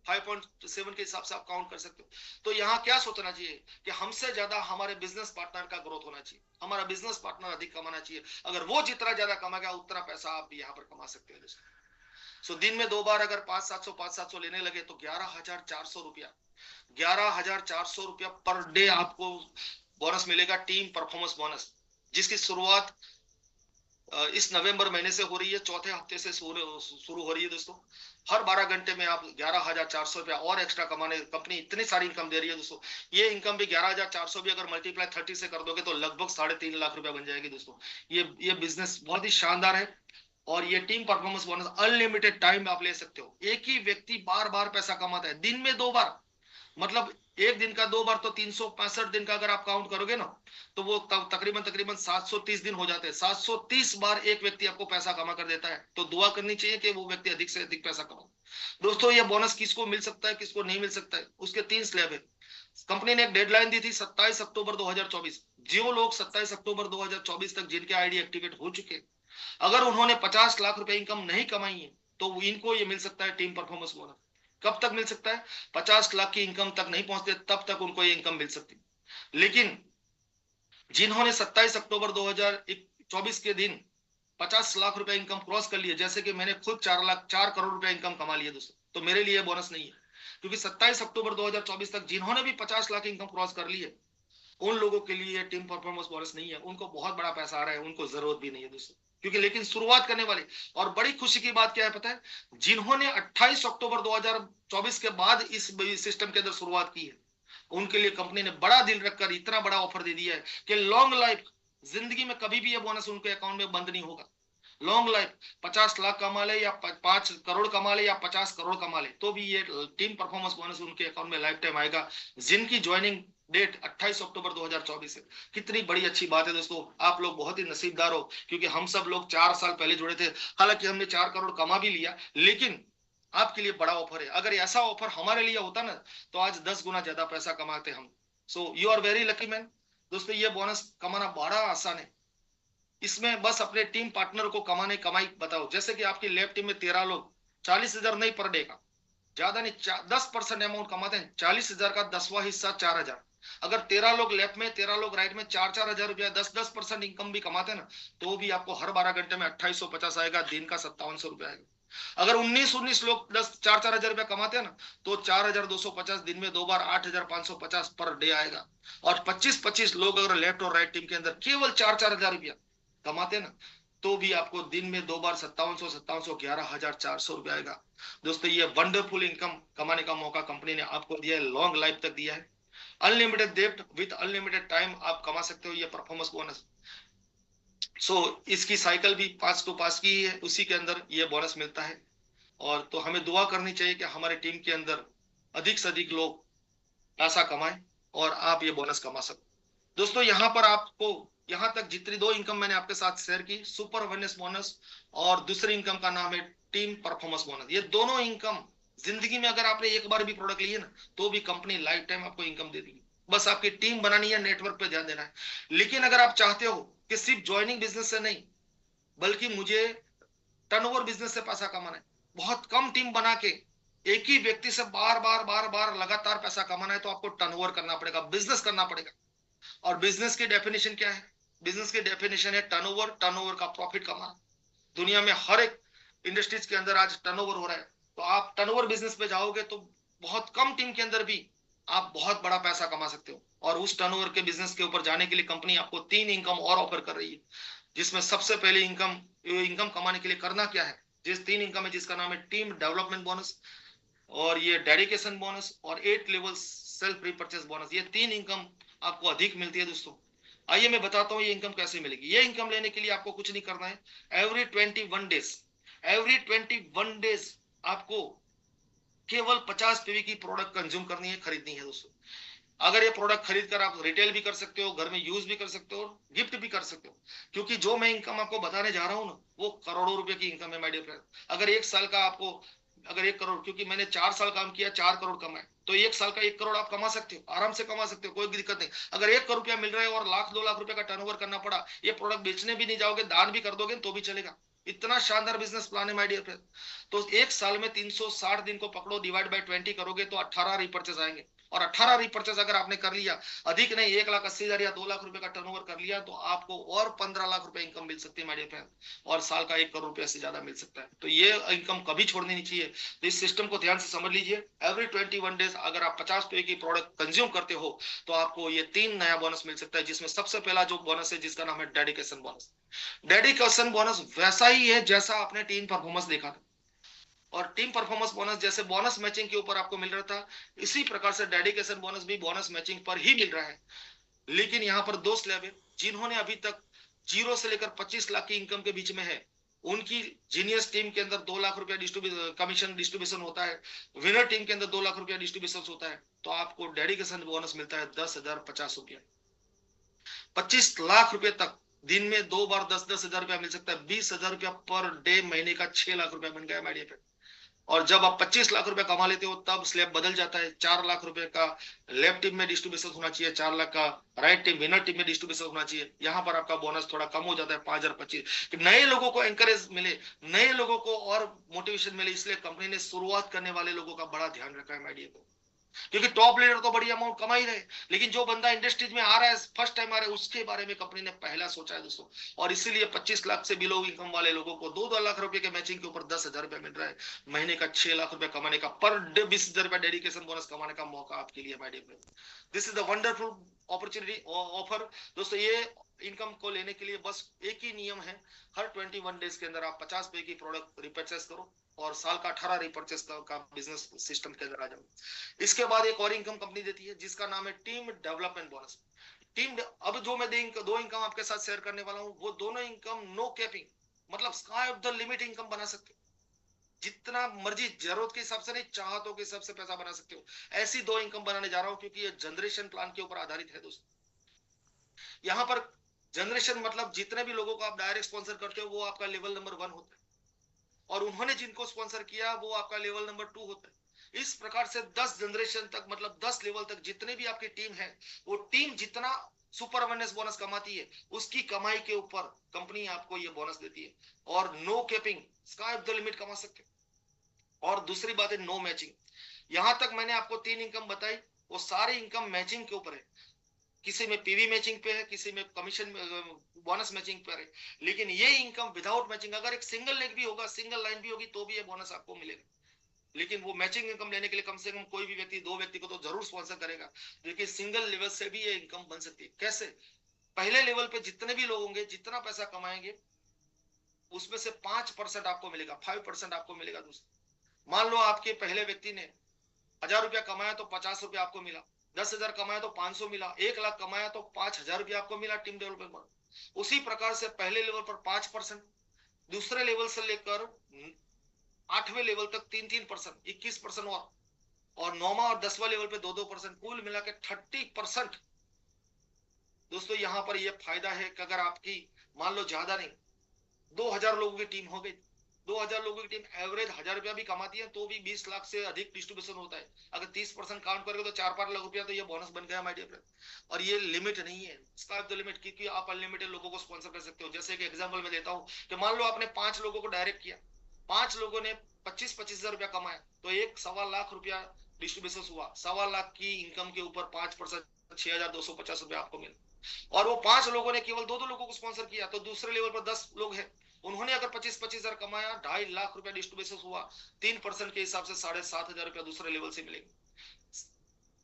5.7 के हिसाब से आप काउंट कर सकते हो। तो यहाँ क्या सोचना चाहिए कि हमसे ज्यादा हमारे बिजनेस पार्टनर का ग्रोथ होना चाहिए, हमारा बिजनेस पार्टनर अधिक कमाना चाहिए। अगर वो जितना ज्यादा कमाएगा उतना पैसा आप भी यहाँ पर कमा सकते हैं। सो दिन में 2 बार अगर 5,700 लेने लगे तो 11,400 रुपया, 11,400 रुपया पर डे आपको बोनस मिलेगा, टीम परफॉर्मेंस बोनस, जिसकी शुरुआत इस नवंबर महीने से हो रही है, चौथे हफ्ते से शुरू हो रही है दोस्तों। हर 12 घंटे में आप 11,400 रुपया और एक्स्ट्रा कमाने, कंपनी इतनी सारी इनकम दे रही है दोस्तों। ये इनकम भी 11,400 भी अगर मल्टीप्लाई 30 से कर दोगे तो लगभग 3.5 लाख रुपया बन जाएगी दोस्तों। ये बिजनेस बहुत ही शानदार है। और ये team performance bonus unlimited time आप ले सकते हो। एक ही व्यक्ति बार बार पैसा कमाता है, दिन में 2 बार मतलब एक दिन का 2 बार तो 365 दिन का अगर आप काउंट करोगे ना, तो वो तकरीबन तकरीबन 730 दिन हो जाते हैं। 730 बार एक व्यक्ति आपको पैसा कमा कर देता है। तो दुआ करनी चाहिए कि वो व्यक्ति अधिक से अधिक पैसा कमाए। दोस्तों, ये बोनस किसको मिल सकता है, किसको नहीं मिल सकता है, उसके 3 स्लैब है। कंपनी ने एक डेडलाइन दी थी 27 अक्टूबर 2024। जो लोग 27 अक्टूबर 2024 तक जिनके आईडी एक्टिवेट हो चुके, अगर उन्होंने 50 लाख रुपए इनकम नहीं कमाई है, तो इनको ये मिल सकता है टीम परफॉर्मेंस बोनस। कब तक मिल सकता है? 50 लाख की इनकम तक नहीं पहुंचते तब तक उनको ये इनकम मिल सकती। लेकिन जिन्होंने 27 अक्टूबर 2024 के दिन 50 लाख रुपए इनकम क्रॉस कर लिए, जैसे कि मैंने खुद 4 करोड़ रुपए इनकम कमा लिए दोस्तों, तो मेरे लिए बोनस नहीं है। क्योंकि 27 अक्टूबर 2024 तक जिन्होंने भी 50 लाख इनकम क्रॉस कर ली है, उन लोगों के लिए टीम परफॉर्मेंस बोनस नहीं है। उनको बहुत बड़ा पैसा आ रहा है, उनको जरूरत भी नहीं है दोस्तों। क्योंकि लेकिन शुरुआत करने वाले, और बड़ी खुशी की बात क्या है पता है, जिन्होंने 28 अक्टूबर 2024 के बाद इस सिस्टम के अंदर शुरुआत की है, उनके लिए कंपनी ने बड़ा दिल रखकर इतना बड़ा ऑफर दे दिया है कि लॉन्ग लाइफ, जिंदगी में कभी भी ये बोनस उनके अकाउंट में बंद नहीं होगा। लॉन्ग लाइफ, 50 लाख कमा ले या 5 करोड़ कमा ले या 50 करोड़ कमा ले, तो भी ये टीम परफॉर्मेंस बोनस उनके अकाउंट में लाइफ टाइम आएगा, जिनकी ज्वाइनिंग डेट 28 अक्टूबर 2024 है। कितनी बड़ी अच्छी बात है दोस्तों, आप लोग बहुत ही नसीबदार हो, क्योंकि हम सब लोग 4 साल पहले जुड़े थे। हालांकि हमने 4 करोड़ कमा भी लिया, लेकिन आपके लिए बड़ा ऑफर है। अगर ऐसा ऑफर हमारे लिए होता ना, तो आज 10 गुना ज्यादा पैसा कमाते हम। So you are very lucky man. दोस्तों, ये बोनस कमाना बड़ा आसान है। इसमें बस अपने टीम पार्टनर को कमाई बताओ। जैसे कि आपकी लैब टीम में 13 लोग, 40,000 नहीं पर डे का, ज्यादा नहीं, 10% अमाउंट कमाते हैं। 40,000 का 10वां हिस्सा 4,000। अगर 13 लोग लेफ्ट में, 13 लोग राइट में 4-4 हजार रुपया, 10-10% इनकम भी कमाते हैं ना, तो भी आपको हर 12 घंटे में 2850 आएगा, दिन का 5700 रुपया आएगा। अगर 19-19 लोग 10-4-4 हजार रुपया कमाते हैं ना, तो 4,250, दिन में 2 बार 8,550 पर डे आएगा। और 25-25 लोग अगर लेफ्ट और राइट टीम के अंदर केवल 4-4 हजार रुपया कमाते हैं ना, तो भी आपको दिन में 2 बार 5700 11,400 रुपया आएगा। दोस्तों, ये वंडरफुल इनकम कमाने का मौका कंपनी ने आपको दिया है, लॉन्ग लाइफ तक दिया है। Unlimited depth with unlimited time आप कमा सकते हो ये परफॉर्मेंस बोनस। इसकी साइकिल भी 5 to 5 की ही है, उसी के अंदर ये बोनस मिलता है। और तो हमें दुआ करनी चाहिए कि हमारे टीम के अंदर अधिक से अधिक लोग पैसा कमाएं और आप ये बोनस कमा सको। दोस्तों, यहाँ पर आपको, यहाँ तक जितनी 2 इनकम मैंने आपके साथ शेयर की, सुपर अवेयरनेस बोनस और दूसरी इनकम का नाम है टीम परफॉर्मेंस बोनस। ये दोनों इनकम जिंदगी में अगर आपने एक बार भी प्रोडक्ट लिए ना, तो भी कंपनी लाइफ टाइम आपको इनकम दे देगी। बस आपकी टीम बनानी है, नेटवर्क पे ध्यान देना है। लेकिन अगर आप चाहते हो कि सिर्फ ज्वाइनिंग बिजनेस से नहीं, बल्कि मुझे टर्नओवर बिजनेस से पैसा कमाना है, बहुत कम टीम बना के एक ही व्यक्ति से बार बार बार बार लगातार पैसा कमाना है, तो आपको टर्नओवर करना पड़ेगा, बिजनेस करना पड़ेगा। और बिजनेस की डेफिनेशन क्या है? बिजनेस की डेफिनेशन है टर्नओवर, टर्नओवर का प्रॉफिट कमाना। दुनिया में हर एक इंडस्ट्रीज के अंदर आज टर्नओवर हो रहा है, तो आप टर्नओवर बिजनेस पे जाओगे तो बहुत कम टीम के अंदर भी आप बहुत बड़ा पैसा कमा सकते हो। और उस टर्नओवर के बिजनेस के ऊपर जाने के लिए कंपनी आपको 3 इनकम और ऑफर कर रही है, जिसमें सबसे पहले इनकम कमाने के लिए करना क्या है, जिस 3 इनकम है, जिसका नाम है टीम डेवलपमेंट बोनस, और ये डेडिकेशन बोनस, और 8 लेवल सेल्फ रिपर्चेस बोनस। ये 3 इनकम आपको अधिक मिलती है दोस्तों। आइए मैं बताता हूँ ये इनकम कैसे मिलेगी। ये इनकम लेने के लिए आपको कुछ नहीं करना है। एवरी 21 डेज आपको केवल 50 पीवी की प्रोडक्ट कंज्यूम करनी है, खरीदनी है दोस्तों। अगर ये प्रोडक्ट खरीद कर आप रिटेल भी कर सकते हो, घर में यूज भी कर सकते हो, गिफ्ट भी कर सकते हो। क्योंकि जो मैं इनकम आपको बताने जा रहा हूं ना, वो करोड़ों रुपए की इनकम है माय डियर फ्रेंड। अगर 1 साल का आपको, अगर 1 करोड़, क्योंकि मैंने 4 साल काम किया, 4 करोड़ कमाए, तो 1 साल का 1 करोड़ आप कमा सकते हो, आराम से कमा सकते हो, कोई दिक्कत नहीं। अगर 1 करोड़ रुपया मिल रहा है और लाख 2 लाख रुपए का टर्नओवर करना पड़ा, ये प्रोडक्ट बेचने भी नहीं जाओगे, दान भी कर दोगे तो भी चलेगा। इतना शानदार बिजनेस प्लान है माय डियर फ्रेंड। तो 1 साल में 360 दिन को पकड़ो, डिवाइड बाय 20 करोगे तो 18 रिपर्चेस आएंगे। और 18 रिपर्चेस अगर आपने कर लिया, अधिक नहीं, 1,80,000 या 2 लाख रुपए का टर्नओवर कर लिया, तो आपको और 15 लाख रुपए इनकम मिल सकती है माय डियर फ्रेंड। और साल का 1 करोड़ रुपए से ज्यादा मिल सकता है। तो ये इनकम कभी छोड़नी नहीं चाहिए। तो इस सिस्टम को ध्यान से समझ लीजिए। एवरी 21 डेज अगर आप 50 रुपए की प्रोडक्ट कंज्यूम करते हो, तो आपको ये 3 नया बोनस मिल सकता है, जिसमें सबसे पहला जो बोनस है, जिसका नाम है डेडिकेशन बोनस। डेडिकेशन बोनस वैसा ही है जैसा आपने टीम परफॉर्मेंस देखा था। और टीम परफॉर्मेंस बोनस जैसे बोनस मैचिंग के ऊपर आपको मिल रहा था, इसी प्रकार से डेडिकेशन बोनस भी बोनस मैचिंग पर ही मिल रहा है। लेकिन यहाँ पर 2 स्लैब है। जिन्होंने अभी तक 0 से लेकर 25 लाख की इनकम के बीच में है, उनकी जीनियस टीम के अंदर 2 लाख रुपया कमीशन डिस्ट्रीब्यूशन होता है, विनर टीम के अंदर 2 लाख रुपया डिस्ट्रीब्यूशन होता है, तो आपको डेडिकेशन बोनस मिलता है 10,050 रुपया। 25 लाख रुपए तक दिन में 2 बार 10,000 रुपया मिल सकता है। 20,000 रुपया पर डे, महीने का 6 लाख रुपया बन गया माय फ्रेंड। और जब आप 25 लाख रुपए कमा लेते हो तब स्लैब बदल जाता है। 4 लाख रुपए का लेफ्ट टीम में डिस्ट्रीब्यूशन होना चाहिए, 4 लाख का राइट टीम विनर टीम में डिस्ट्रीब्यूशन होना चाहिए। यहाँ पर आपका बोनस थोड़ा कम हो जाता है 5,025। नए लोगों को एंकरेज मिले, नए लोगों को और मोटिवेशन मिले, इसलिए कंपनी ने शुरुआत करने वाले लोगों का बड़ा ध्यान रखा है माय को। क्योंकि टॉप लीडर तो बड़ी अमाउंट कमा ही रहे, लेकिन जो बंदा इंडस्ट्रीज में आ रहा है, फर्स्ट टाइम आ रहा है, उसके बारे में कंपनी ने पहला सोचा है दोस्तों। और इसीलिए 25 लाख से बिलो इनकम वाले लोगों को 2 लाख रुपए के मैचिंग के ऊपर 10,000 रुपए मिल रहा है। महीने का 6 लाख रुपए कमाने का, पर डे 20,000 रुपए डेडिकेशन बोनस कमाने का मौका आपके लिए my dear friend. This is the wonderful opportunity offer दोस्तों। ये इनकम को लेने के लिए बस एक ही नियम है, हर 21 डेज के अंदर आप 50 पे की प्रोडक्ट रिपर्चेस करो और साल का 18 रिपर्चेस का बिजनेस सिस्टम के अंदर आ जाओ। इसके बाद एक और इनकम कंपनी देती है जिसका नाम है टीम डेवलपमेंट बोनस। अब जो मैं दो इनकम आपके साथ शेयर करने वाला हूं, वो दोनों इनकम नो कैपिंग, मतलब sky of the limit income बना सकते हो। जितना मर्जी, जरूरत के हिसाब से नहीं, चाहतों के हिसाब से पैसा बना सकते हो। ऐसी 2 इनकम बनाने जा रहा हूं क्योंकि ये जनरेशन प्लान के ऊपर आधारित है दोस्तों। यहाँ पर जनरेशन मतलब जितने भी लोगों को आप डायरेक्ट स्पॉन्सर करते हो वो आपका लेवल नंबर 1 होता है, और उन्होंने जिनको स्पॉन्सर किया वो आपका लेवल नंबर 2 होता है। इस प्रकार से 10 जनरेशन तक, मतलब 10 लेवल तक जितने भी आपकी टीम है, वो टीम जितना सुपर अवेयरनेस बोनस कमाती है, उसकी कमाई के ऊपर कंपनी आपको ये बोनस देती है। और no capping, sky of the limit कमा सकते हो। और दूसरी बात है नो मैचिंग। यहां तक मैंने आपको 3 इनकम बताई, वो सारी इनकम मैचिंग के ऊपर है। किसी में पीवी मैचिंग पे है, किसी में कमीशन बोनस मैचिंग पर है, लेकिन ये इनकम विदाउट मैचिंग, अगर एक सिंगल लेग भी होगा, सिंगल लाइन भी होगी, तो भी ये बोनस आपको मिलेगा। लेकिन वो मैचिंग इनकम लेने के लिए कम से कम कोई भी व्यक्ति 2 व्यक्ति को तो जरूर स्पॉन्सर करेगा, लेकिन सिंगल लेवल से भी ये इनकम बन सकती है। कैसे? पहले लेवल पे जितने भी लोग होंगे, जितना पैसा कमाएंगे, उसमें से 5% आपको मिलेगा, 5% आपको मिलेगा दोस्तों। मान लो आपके पहले व्यक्ति ने 1,000 रुपया कमाया तो 50 रुपया आपको मिला, 10,000 कमाया तो 500 मिला, 1 लाख कमाया तो 5,000 रुपया आपको मिला टीम डेवलपमेंट पर। उसी प्रकार से पहले लेवल पर 5%, दूसरे लेवल से लेकर 8वें लेवल तक 3-3%, 21% और 9वां और 10वां लेवल पे 2-2%, कुल मिला के 30%। दोस्तों यहाँ पर यह फायदा है कि अगर आपकी मान लो ज्यादा नहीं, 2,000 लोगों की टीम हो गई, 2,000 लोगों की टीम एवरेज 1,000 रुपया भी कमाती है, तो भी 20 लाख से अधिक डिस्ट्रीब्यूशन होता है। अगर 30% काउंट करोगे तो 4-5 लाख रुपया तो ये बोनस बन गया माय डियर फ्रेंड। और ये लिमिट नहीं है, स्काई ऑफ द लिमिट, क्योंकि आप अनलिमिटेड लोगों को स्पॉन्सर कर सकते हो। जैसे कि एग्जांपल मैं देता हूं कि मान लो आपने 5 लोगों को डायरेक्ट किया, 5 लोगों ने 25-25 हजार रुपया कमाया, तो एक 1.25 लाख रुपया डिस्ट्रीब्यूशन हुआ। 1.25 लाख की इनकम के ऊपर 5%, 6,250 रुपया आपको मिला। और वो 5 लोगों ने केवल 2-2 लोगों को स्पॉन्सर किया, तो दूसरे लेवल पर 10 लोग हैं, उन्होंने अगर 25-25 हजार कमाया, 2.5 लाख रुपया डिस्ट्रीब्यूशन हुआ, 3% के हिसाब से 7,500 रुपया दूसरे लेवल से मिलेंगे।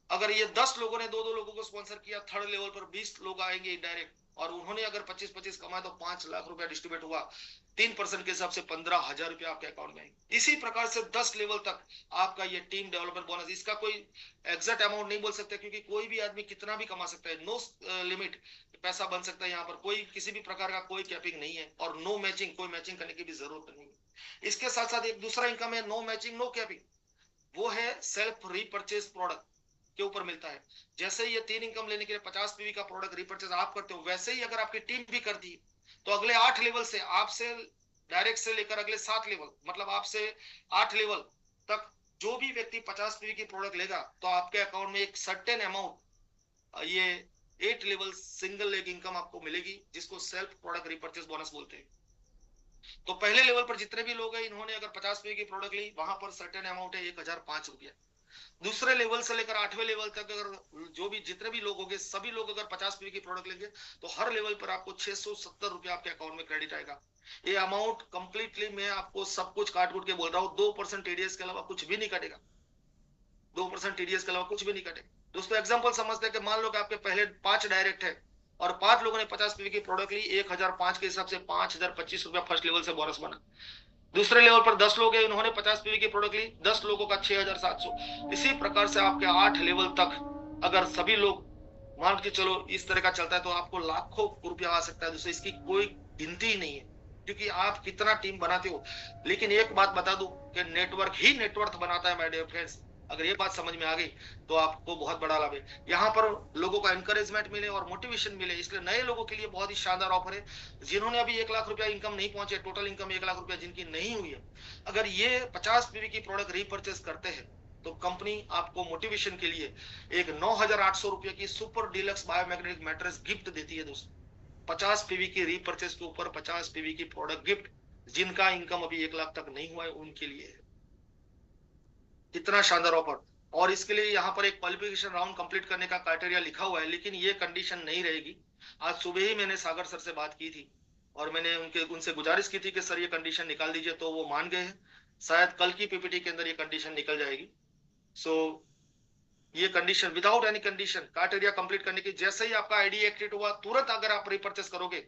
अगर ये 10 लोगों ने 2-2 लोगों को स्पॉन्सर किया, थर्ड लेवल पर 20 लोग आएंगे डायरेक्ट, और उन्होंने अगर 25-25 कमाया तो 5 लाख रुपया डिस्ट्रीब्यूट हुआ, 3% के हिसाब से 15,000 रुपया आपके अकाउंट में आएंगे। इसी प्रकार से 10 लेवल तक आपका ये टीम डेवलपमेंट बोनस, इसका कोई एग्जैक्ट अमाउंट नहीं बोल सकते, क्योंकि कोई भी आदमी कितना भी कमा सकता है, नो लिमिट पैसा बन सकता है। यहाँ पर कोई किसी भी प्रकार का कोई कैपिंग नहीं है, और नो मैचिंग, कोई मैचिंग करने की भी जरूरत नहीं है। इसके साथ साथ एक दूसरा इनकम है नो मैचिंग नो कैपिंग, वो है सेल्फ रीपर्चेज प्रोडक्ट के ऊपर मिलता है। जैसे ये 3 इनकम लेने के लिए 50 पीवी का प्रोडक्ट रिपर्चेज आप करते हो, वैसे ही अगर आपकी टीम भी करती है, तो अगले 8 लेवल से, आपसे डायरेक्ट से लेकर अगले 7 लेवल, मतलब आपसे 8 लेवल तक जो भी व्यक्ति 50 पीवी की प्रोडक्ट लेगा, तो आपके अकाउंट में एक सर्टेन अमाउंट, ये 8 लेवल सिंगल लेग इनकम आपको मिलेगी, जिसको सेल्फ प्रोडक्ट रिपर्चेज बोनस बोलते हैं। तो पहले लेवल पर जितने भी लोग हैं, इन्होंने अगर 50 पीवी की प्रोडक्ट ली, वहां पर सर्टेन अमाउंट है 1,005 रुपया। दूसरे लेवल से लेकर 8वें लेवल तक अगर जो भी जितने भी लोग होंगे, सभी लोग अगर 50 पीवी की प्रोडक्ट लेंगे, तो हर लेवल पर आपको 670 रुपया आपके अकाउंट में क्रेडिट आएगा। ये अमाउंट कंप्लीटली मैं आपको सब कुछ काट कूट के बोल रहा हूँ, 2% टीडीएस के अलावा कुछ भी नहीं कटेगा, 2% टीडीएस के अलावा कुछ भी नहीं कटेगा। दोस्तों एग्जांपल समझते हैं कि मान लो कि आपके पहले 5 डायरेक्ट है और 5 लोगों ने 50 पीवी की प्रोडक्ट ली, 1,005 के हिसाब से 5,025 रुपया फर्स्ट लेवल से बोनस बना। दूसरे लेवल पर 10 लोग हैं, उन्होंने 50 पीवी की प्रोडक्ट ली, 10 लोगों का 6,700। इसी प्रकार से आपके 8 लेवल तक अगर सभी लोग मान के चलो इस तरह का चलता है, तो आपको लाखों रुपया आ सकता है दोस्तों, इसकी कोई गिनती ही नहीं है। क्योंकि आप कितना टीम बनाते हो। लेकिन एक बात बता दूं कि नेटवर्क ही नेटवर्क बनाता है माय डियर फ्रेंड्स। अगर ये बात समझ में आ गई तो आपको बहुत बड़ा लाभ है। यहाँ पर लोगों को एनकरेजमेंट मिले और मोटिवेशन मिले, इसलिए नए लोगों के लिए बहुत ही शानदार ऑफर है। जिन्होंने अभी 1 लाख रुपया इनकम नहीं पहुंचे, टोटल इनकम 1 लाख रुपया जिनकी नहीं हुई है, अगर ये 50 पीवी की प्रोडक्ट रीपर्चेस करते हैं तो कंपनी आपको मोटिवेशन के लिए एक 9,800 रुपये की super deluxe biomagnetic mattress gift देती है दोस्तों। 50 पीवी की रीपर्चेस के ऊपर 50 पीवी की प्रोडक्ट गिफ्ट, जिनका इनकम अभी 1 लाख तक नहीं हुआ है उनके लिए है। कितना शानदार ऑफर। और इसके लिए यहाँ पर एक क्वालिफिकेशन राउंड कंप्लीट करने का क्राइटेरिया लिखा हुआ है, लेकिन ये कंडीशन नहीं रहेगी। आज सुबह ही मैंने सागर सर से बात की थी और मैंने उनसे गुजारिश की थी कि सर ये कंडीशन निकाल दीजिए, तो वो मान गए हैं। शायद कल की पीपीटी के अंदर ये कंडीशन निकल जाएगी। सो ये condition without any condition criteria complete करने की, जैसे ही आपका आईडी एक्टिवेट हुआ तुरंत अगर आप रीपर्चेस करोगे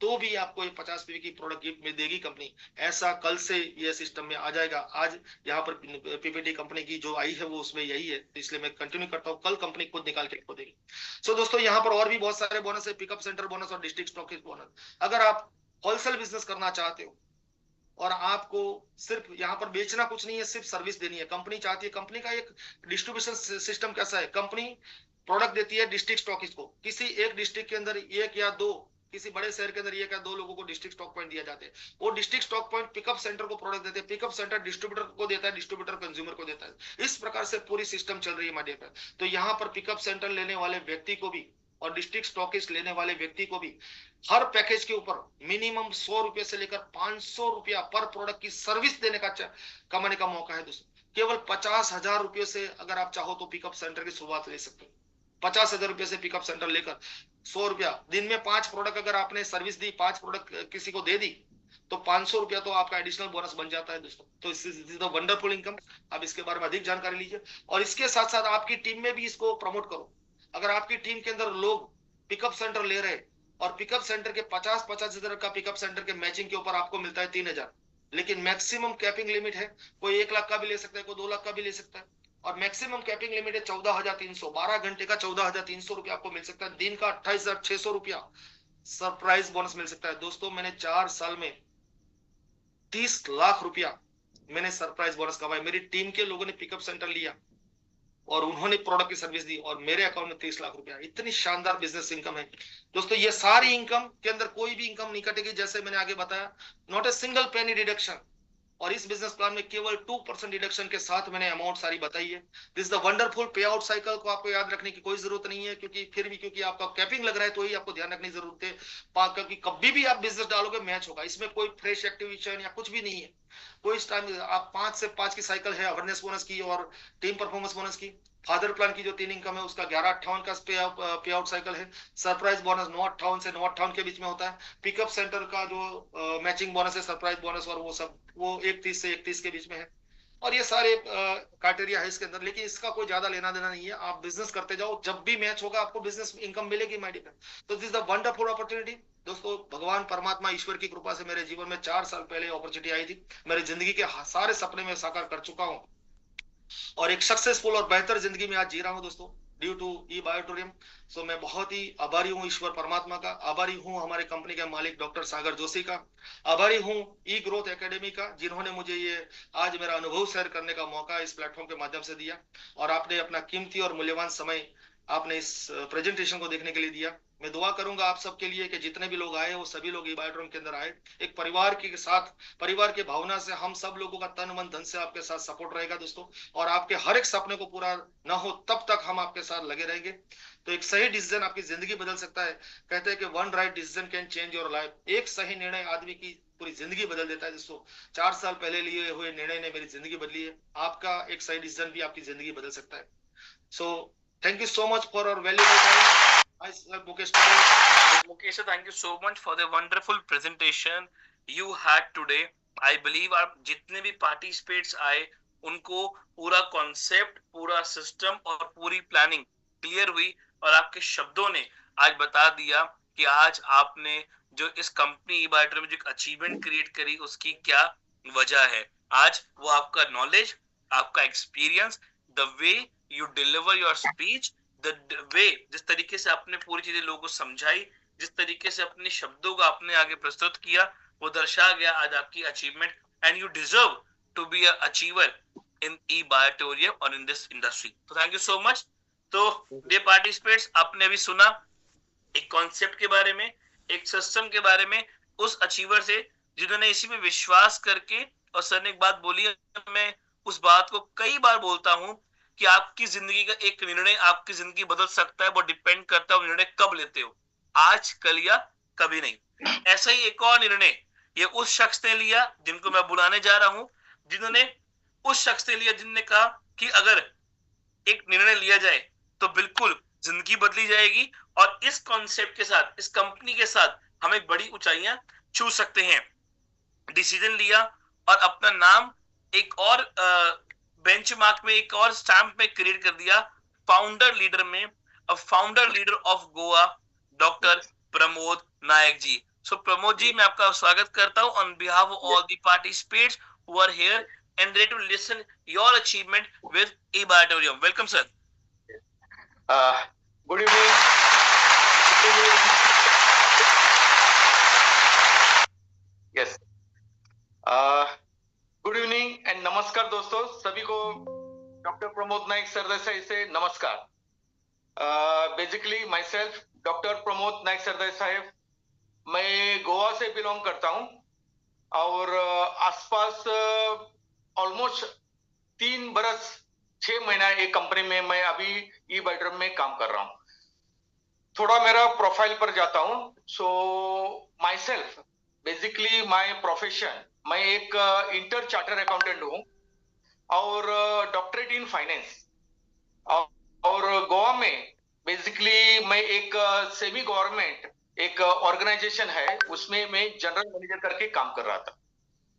तो भी आपको ये 50 पीवी की प्रोडक्ट गिफ्ट में देगी कंपनी। ऐसा कल से ये सिस्टम में आ जाएगा। आज यहाँ पर पीपीटी कंपनी की जो आई है वो उसमें यही है, तो इसलिए मैं कंटिन्यू करता हूँ, कल कंपनी खुद निकाल के आपको देगी। सो दोस्तों यहाँ पर और भी बहुत सारे बोनस है, पिकअप सेंटर बोनस और डिस्ट्रिक्ट स्टॉकिस्ट बोनस। अगर आप होलसेल बिजनेस करना चाहते हो और आपको सिर्फ यहाँ पर बेचना कुछ नहीं है, सिर्फ सर्विस देनी है, कंपनी चाहती है, कंपनी का एक डिस्ट्रीब्यूशन सिस्टम कैसा है, कंपनी प्रोडक्ट देती है डिस्ट्रिक्ट स्टॉकिस्ट को। किसी एक डिस्ट्रिक्ट के अंदर एक या दो, किसी बड़े शहर के अंदर एक या दो लोगों को डिस्ट्रिक्ट स्टॉक पॉइंट दिया जाते हैं। वो district stock point pickup centre को प्रोडक्ट देते हैं, पिकअप सेंटर डिस्ट्रीब्यूटर को देता है, डिस्ट्रीब्यूटर कंज्यूमर को देता है। इस प्रकार से पूरी सिस्टम चल रही है मार्केट में। तो यहाँ पर पिकअप सेंटर लेने वाले व्यक्ति को भी और डिस्ट्रिक्ट स्टॉकिस्ट लेने वाले व्यक्ति को भी हर पैकेज के ऊपर मिनिमम 100 रुपए से लेकर 500 रुपया पर प्रोडक्ट की सर्विस देने का कमाने का मौका है दोस्तों। केवल 50,000 रुपये से अगर आप चाहो तो पिकअप सेंटर की शुरुआत ले सकते हो। 50,000 रुपये से पिकअप सेंटर लेकर 100 रुपया दिन में 5 प्रोडक्ट अगर आपने सर्विस दी, 5 प्रोडक्ट किसी को दे दी, तो 500 रुपया तो आपका एडिशनल बोनस बन जाता है दोस्तों। तो इज द वंडरफुल इनकम। आप इसके बारे में अधिक जानकारी लीजिए और इसके साथ साथ आपकी टीम में भी इसको प्रमोट करो। अगर आपकी टीम के अंदर लोग पिकअप सेंटर ले रहे और पिकअप सेंटर के 50-50 हजार का पिकअप सेंटर के मैचिंग के ऊपर आपको मिलता है 3,000, लेकिन मैक्सिमम कैपिंग लिमिट है, कोई 1 लाख का भी ले सकता है, कोई 2 लाख का भी ले सकता है। और मैक्सिमम कैपिंग लिमिट है 14,300, 12 घंटे का 14,300 रुपया आपको मिल सकता है। दिन का 28,600 रुपया सरप्राइज बोनस मिल सकता है दोस्तों। मैंने 4 साल में 30 लाख रुपया मैंने सरप्राइज बोनस कमाया। मेरी टीम के लोगों ने पिकअप सेंटर लिया और उन्होंने प्रोडक्ट की सर्विस दी और मेरे अकाउंट में 30 लाख रुपया। इतनी शानदार बिजनेस इनकम है दोस्तों। ये सारी इनकम के अंदर कोई भी इनकम नहीं कटेगी, जैसे मैंने आगे बताया, not a single penny deduction. और इस बिजनेस प्लान में केवल 2% डिडक्शन के साथ मैंने अमाउंट सारी बताई है। दिस द वंडरफुल पे आउट साइकिल को आपको याद रखने की कोई जरूरत नहीं है, क्योंकि आपका कैपिंग लग रहा है तो ही आपको ध्यान रखने की जरूरत है। क्योंकि कभी भी आप बिजनेस डालोगे मैच होगा, इसमें कोई फ्रेश एक्टिवेशन या कुछ भी नहीं है। कोई इस टाइम आप 5 से 5 की साइकिल है, अवेयरनेस बोनस की और टीम परफॉर्मेंस बोनस की। फादर प्लान की जो 3 इनकम है उसका 1158 का पे आउट साइकिल है। सरप्राइज बोनस 958 से 958 के बीच में होता है। पिकअप सेंटर का जो मैचिंग बोनस है, सरप्राइज बोनस और वो सब, वो 31 से 31 के बीच में है। और ये सारे क्राइटेरिया है इसके अंदर, लेकिन इसका कोई ज्यादा लेना देना नहीं है। आप बिजनेस करते जाओ, जब भी मैच होगा आपको बिजनेस इनकम मिलेगी माय डियर। तो दिस द वंडरफुल अपॉर्चुनिटी दोस्तों। भगवान परमात्मा ईश्वर की कृपा से मेरे जीवन में 4 साल पहले अपॉर्चुनिटी आई थी। मेरी जिंदगी के सारे सपने में साकार कर चुका हूं और एक सक्सेसफुल और बेहतर जिंदगी में आज जी रहा हूं दोस्तों, ड्यू टू ई बायोटोरियम। सो मैं बहुत ही आभारी हूं ईश्वर परमात्मा का, आभारी हूं हमारे कंपनी के मालिक डॉक्टर सागर जोशी का, आभारी हूं ई ग्रोथ एकेडमी का, जिन्होंने मुझे ये आज मेरा अनुभव शेयर करने का मौका इस प्लेटफॉर्म के माध्यम से दिया और आपने अपना कीमती और मूल्यवान समय आपने इस प्रेजेंटेशन को देखने के लिए दिया। मैं दुआ करूंगा आप सबके लिए कि जितने भी लोग आए वो सभी लोग ई बायोटोरियम के अंदर आए। एक परिवार के साथ, परिवार की भावना से हम सब लोगों का तन मन धन से आपके साथ सपोर्ट रहेगा दोस्तों। और आपके हर एक सपने को पूरा ना हो तब तक हम आपके साथ लगे रहेंगे। तो एक सही डिसीजन आपकी जिंदगी बदल सकता है। कहते हैं कि one right decision can change your life. एक सही निर्णय आदमी की पूरी जिंदगी बदल देता है दोस्तों। 4 साल पहले लिए हुए निर्णय ने मेरी जिंदगी बदली है। आपका एक सही डिसीजन भी आपकी जिंदगी बदल सकता है। So thank you so much for our valuable time. Mukesh Patel. Mukesh, thank you so much for the wonderful presentation you had today. I believe आप जितने भी पार्टिसिपेट्स आए उनको पूरा कॉन्सेप्ट, पूरा सिस्टम और पूरी प्लानिंग क्लियर हुई और आपके शब्दों ने आज बता दिया कि आज आपने जो इस कंपनी ई-बायोटोरियम में जो अचीवमेंट क्रिएट करी उसकी क्या वजह है। आज वो आपका नॉलेज, आपका experience, the way you deliver your speech, way जिस तरीके से आपने पूरी चीजें लोगों को समझाई, जिस तरीके से अपने शब्दों को आपने आगे प्रस्तुत किया, वो दर्शा गया आज आपकी achievement, and you deserve to be a achiever in ई बायोटोरियम और इन दिस इंडस्ट्री। तो थैंक यू सो मच। तो डे पार्टिसिपेट्स, आपने भी सुना एक कॉन्सेप्ट के बारे में, एक सिस्टम के बारे में, उस अचीवर से जिन्होंने इसी में विश्वास करके, और सर ने एक बात बोली है, मैं उस बात को कई बार बोलता हूं कि आपकी जिंदगी का एक निर्णय आपकी जिंदगी बदल सकता है, वो डिपेंड करता है निर्णय कब लेते हो, आज, कल या कभी नहीं। ऐसा ही एक और निर्णय ये उस शख्स ने लिया जिनको मैं बुलाने जा रहा हूं, जिन्होंने उस शख्स ने लिया जिनने कहा कि अगर एक निर्णय लिया जाए तो बिल्कुल जिंदगी बदली जाएगी, और इस कॉन्सेप्ट के साथ, इस कंपनी के साथ हमें बड़ी ऊंचाइयां छू सकते हैं। डिसीजन लिया और अपना नाम एक और बेंचमार्क में, एक और स्टैंप में क्रिएट कर दिया, फाउंडर लीडर में, founder leader of Goa, doctor Pramod Nayak ji. So Pramod ji, मैं आपका स्वागत करता हूं on behalf of all the participates who are here and ready to listen your achievement with eBiotorium. Welcome, sir. Good evening. Yes. Good evening and नमस्कार दोस्तों, सभी को डॉक्टर प्रमोद नाइक सरदेसाई से नमस्कार। Basically myself doctor Pramod Naik Sardesai साहेब, मैं गोवा से बिलोंग करता हूं और आसपास ऑलमोस्ट 3 बरस 6 महीना एक कंपनी में मैं अभी ई बायोटोरियम में काम कर रहा हूं। थोड़ा मेरा प्रोफाइल पर जाता हूं। So myself, basically my profession, मैं एक इंटर चार्टर अकाउंटेंट हूं और डॉक्टरेट इन फाइनेंस। और गोवा में बेसिकली मैं एक सेमी गवर्नमेंट एक ऑर्गेनाइजेशन है, उसमें मैं जनरल मैनेजर करके काम कर रहा था।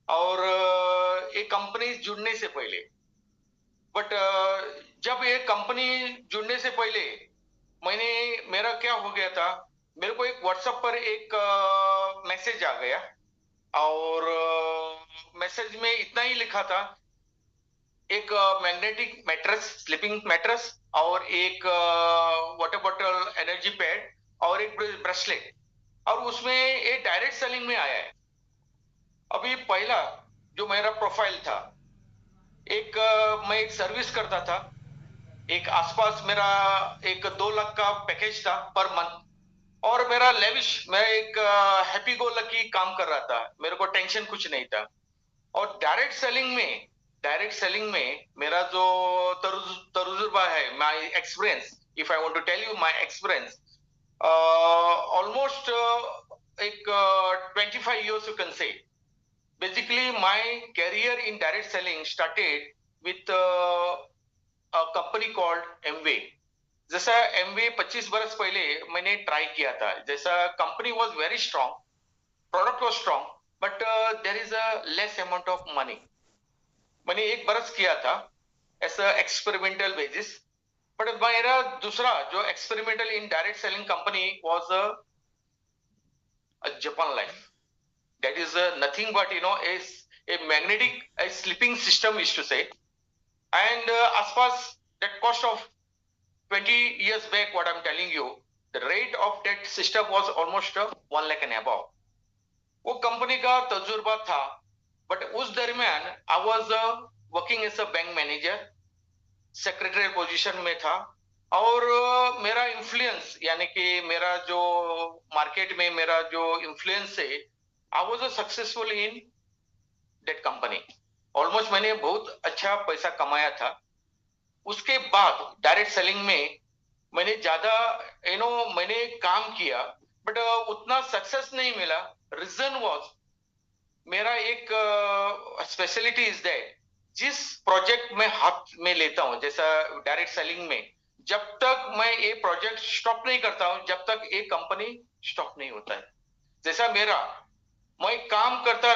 और एक कंपनी जुड़ने से पहले, बट जब ये कंपनी जुड़ने से पहले मेरा क्या हो गया था, मेरे को एक व्हाट्सएप पर एक मैसेज आ गया और मैसेज में इतना ही लिखा था, एक मैग्नेटिक मैट्रेस, स्लीपिंग मैट्रेस और एक वाटर बॉटल एनर्जी पैड और एक ब्रेसलेट, और उसमें ये डायरेक्ट सेलिंग में आया है। अभी पहला जो मेरा प्रोफाइल था, मैं एक सर्विस करता था, एक आसपास मेरा एक 2 लाख का पैकेज था पर मंथ, और मेरा लेविश, मैं एक हैप्पी गो लकी काम कर रहा था, मेरे को टेंशन कुछ नहीं था। और डायरेक्ट सेलिंग में मेरा जो तजुर्बा है, my experience, if I want to tell you my experience, almost एक 25 years you can say. Basically my career in direct selling started with a company called Amway. जैसा Amway 25 बरस पहले मैंने ट्राई किया था, जैसा company was very strong, product was strong, but there is a less amount of money. मैंने 1 बरस किया था as a experimental basis, but मेरा दूसरा जो experimental in direct selling company was a Japan Life. That is nothing but a magnetic sleeping system is to say, and as that cost of 20 years back, what I'm telling you, the rate of that system was almost 1 lakh and above. वो company का तजुर्बा था, but उस दरमियान I was working as a bank manager, secretary position में था, और मेरा इन्फ्लुएंस, यानी कि मेरा जो मार्केट में मेरा जो इन्फ्लुएंस है, I was successful in that company. Almost मैंने बहुत अच्छा पैसा कमाया था। उसके बाद डायरेक्ट सेलिंग में मैंने ज्यादा मैंने काम किया, बट उतना सक्सेस नहीं मिला। रीजन वाज, मेरा एक स्पेशलिटी इज दैट जिस प्रोजेक्ट में हाथ में लेता हूं, जैसा डायरेक्ट सेलिंग में, जब तक मैं ये प्रोजेक्ट स्टॉप नहीं करता हूं, जब तक ये कंपनी स्टॉप नहीं होता है। जैसा मैं काम करता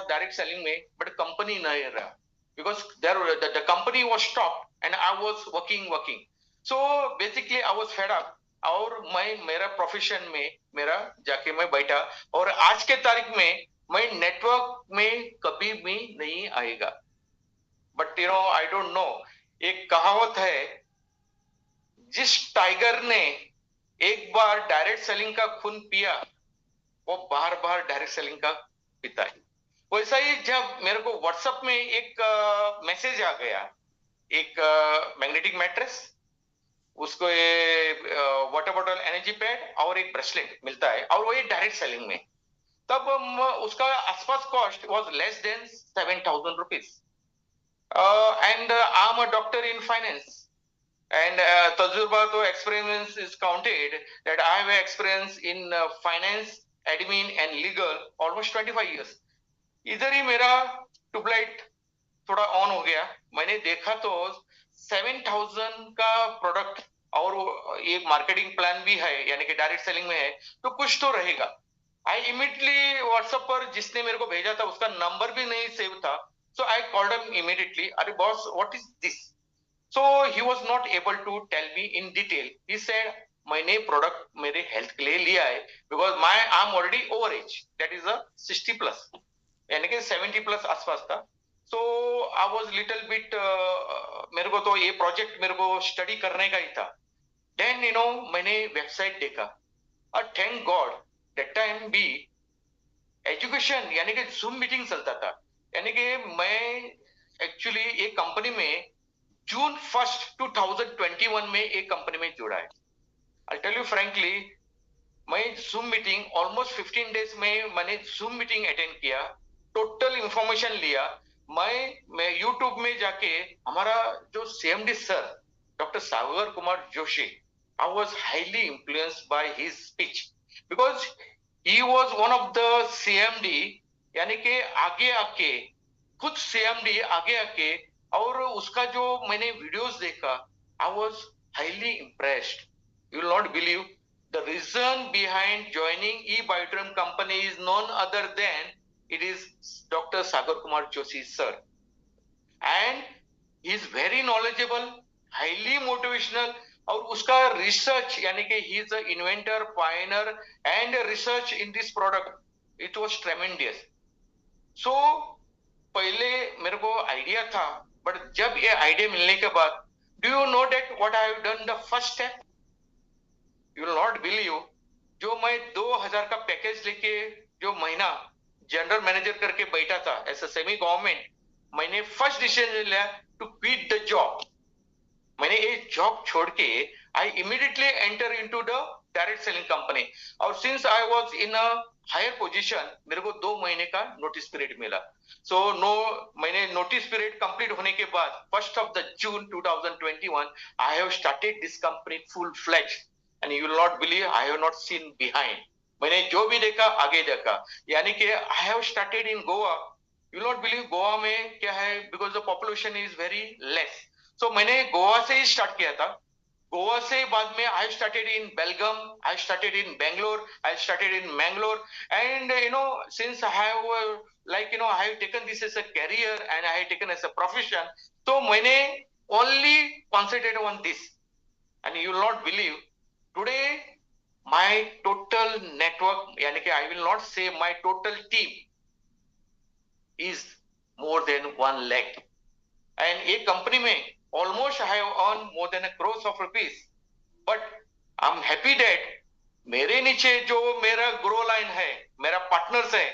डायरेक्ट सेलिंग में, बट कंपनी नहीं रहा, because the company was stop and I was working. So basically I was fed up, और मेरा प्रोफेशन में मेरा जाके मैं बैठा, और आज के तारीख में मैं नेटवर्क में कभी भी नहीं आएगा। बट आई डोंट नो, एक कहावत है, जिस टाइगर ने एक बार डायरेक्ट सेलिंग का खून पिया, वो बार बार डायरेक्ट सेलिंग का पीता है। वैसा ही जब मेरे को व्हाट्सएप में एक मैसेज आ गया, एक मैग्नेटिक मैट्रेस, उसको ये वाटर बॉटल एनर्जी पैड और एक ब्रेसलेट मिलता है, और वो ये डायरेक्ट सेलिंग में, तब उसका आसपास cost was less than 7,000 rupees. And I am a doctor in finance, and tajurba to experience is counted that I have experience in finance, admin and legal almost 25 years. इधर ही मेरा tubelight थोड़ा on हो गया, मैंने देखा तो 7,000 का product और एक मार्केटिंग प्लान भी है, यानी कि डायरेक्ट सेलिंग में है, तो कुछ तो रहेगा। आई इमीडिएटली व्हाट्सएप पर जिसने मेरे को भेजा था उसका नंबर भी नहीं सेव था, so I called him immediately, अरे boss what is this? So he was not able to tell me in detail. He said, मैंने प्रोडक्ट मेरे हेल्थ के लिए लिया है, because I am already over age, that is a 60 plus, यानी कि 70 plus आसपास था। So I was little bit, मेरे को तो ये प्रोजेक्ट मेरे को स्टडी करने का ही था। देन मैंने वेबसाइट देखा, और थैंक गॉड दैट टाइम भी एजुकेशन यानी कि जूम मीटिंग चलता था, यानी कि मैं एक्चुअली एक कंपनी में जून 1, 2021 में एक कंपनी में जुड़ा है। आई टेल यू फ्रैंकली, मैं जूम मीटिंग ऑलमोस्ट 15 डेज में मैंने जूम मीटिंग अटेंड किया, टोटल इंफॉर्मेशन लिया। मैं यूट्यूब में जाके हमारा जो CMD sir doctor Sagar Kumar Joshi, I was highly influenced by his speech, because he was one of the CMD, यानी कि आगे आके खुद सीएमडी आगे आके, और उसका जो मैंने वीडियोस देखा, I was highly impressed. You will not believe, the reason behind joining e-Bioderm company is none other than it is doctor Sagar Kumar Joshi sir, and he is very knowledgeable, highly motivational, और उसका research यानी कि he is a inventor, pioneer and research in this product, it was tremendous. So पहले मेरे को idea था, but जब ये आइडिया मिलने के बाद, do you know that what I have done the first step? You will not believe, जो मैं 2,000 का पैकेज लेके जो महीना जनरल मैनेजर करके बैठा था एज अ सेमी गवर्नमेंट, मैंने फर्स्ट डिसीजन लिया टू क्विट द जॉब। मैंने ये जॉब छोड़ के I immediately enter into the direct selling company, और since I was in a higher position, मेरे को 2 महीने का नोटिस पीरियड मिला। सो मैंने नोटिस पीरियड कंप्लीट होने के बाद 1st of June 2021 I have started this company full fledge, and you will not believe, I have not seen behind. मैंने जो भी देखा आगे देखा, यानी कि I have started in Goa. You will not believe, Goa में क्या है, because the population is very less, so मैंने गोवा से ही स्टार्ट किया था। गोवा से बाद में I started in Belgaum, I started in Bangalore, I started in Mangalore, and since I have I have taken this as a career and I have taken as a profession, so मैंने only concentrated on this, and you will not believe, today my total network, यानी कि I will not say my total team is more than 1 lakh, and ये company में almost I have earned more than 1 crore of rupees, but I'm happy that मेरे नीचे जो मेरा grow line है, मेरा पार्टनर्स है,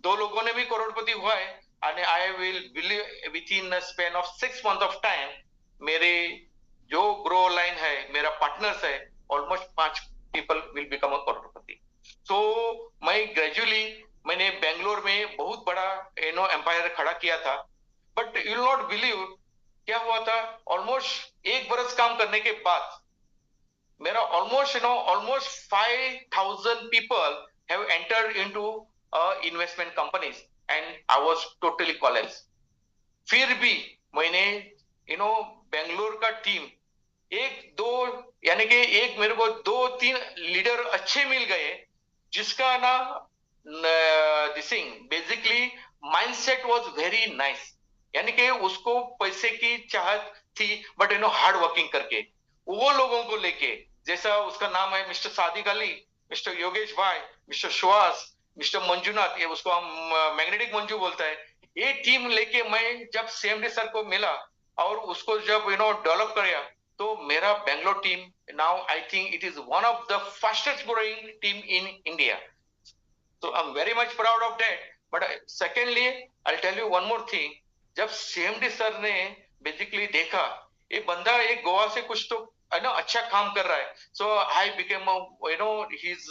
2 लोगों ने भी करोड़पति हुआ है, and I will believe within a span of 6 months of time, मेरे जो ग्रो लाइन है, मेरा पार्टनर्स है, almost 5 people will become a Crorepati. So मैं ग्रेजुअली मैंने बेंगलोर में बहुत बड़ा एम्पायर खड़ा किया था, but you will not believe, क्या हुआ था, ऑलमोस्ट 1 बरस काम करने के बाद मेरा almost 5,000 people have entered into investment companies, and I was totally collapsed. फिर भी मैंने बेंगलोर का टीम 1-2, यानी कि एक मेरे को 2-3 लीडर अच्छे मिल गए, जिसका ना basically mindset was very nice, यानी कि उसको पैसे की चाहत थी, बट हार्ड वर्किंग करके वो लोगों को लेके, जैसा उसका नाम है मिस्टर सादिक अली, मिस्टर योगेश भाई, मिस्टर सुहास, मिस्टर मंजुनाथ, ये उसको हम मैग्नेटिक मंजू बोलता है, ये टीम लेके मैं जब सीएमडी सर को मिला और उसको जब डेवलप किया, तो मेरा Bangalore team now I think it is one of the fastest growing team in India. So I'm very much proud of that. But secondly, I'll tell you one more thing. जब CMD sir ने basically देखा ये बंदा एक गोवा से कुछ तो है ना अच्छा काम कर रहा है, so I became you know his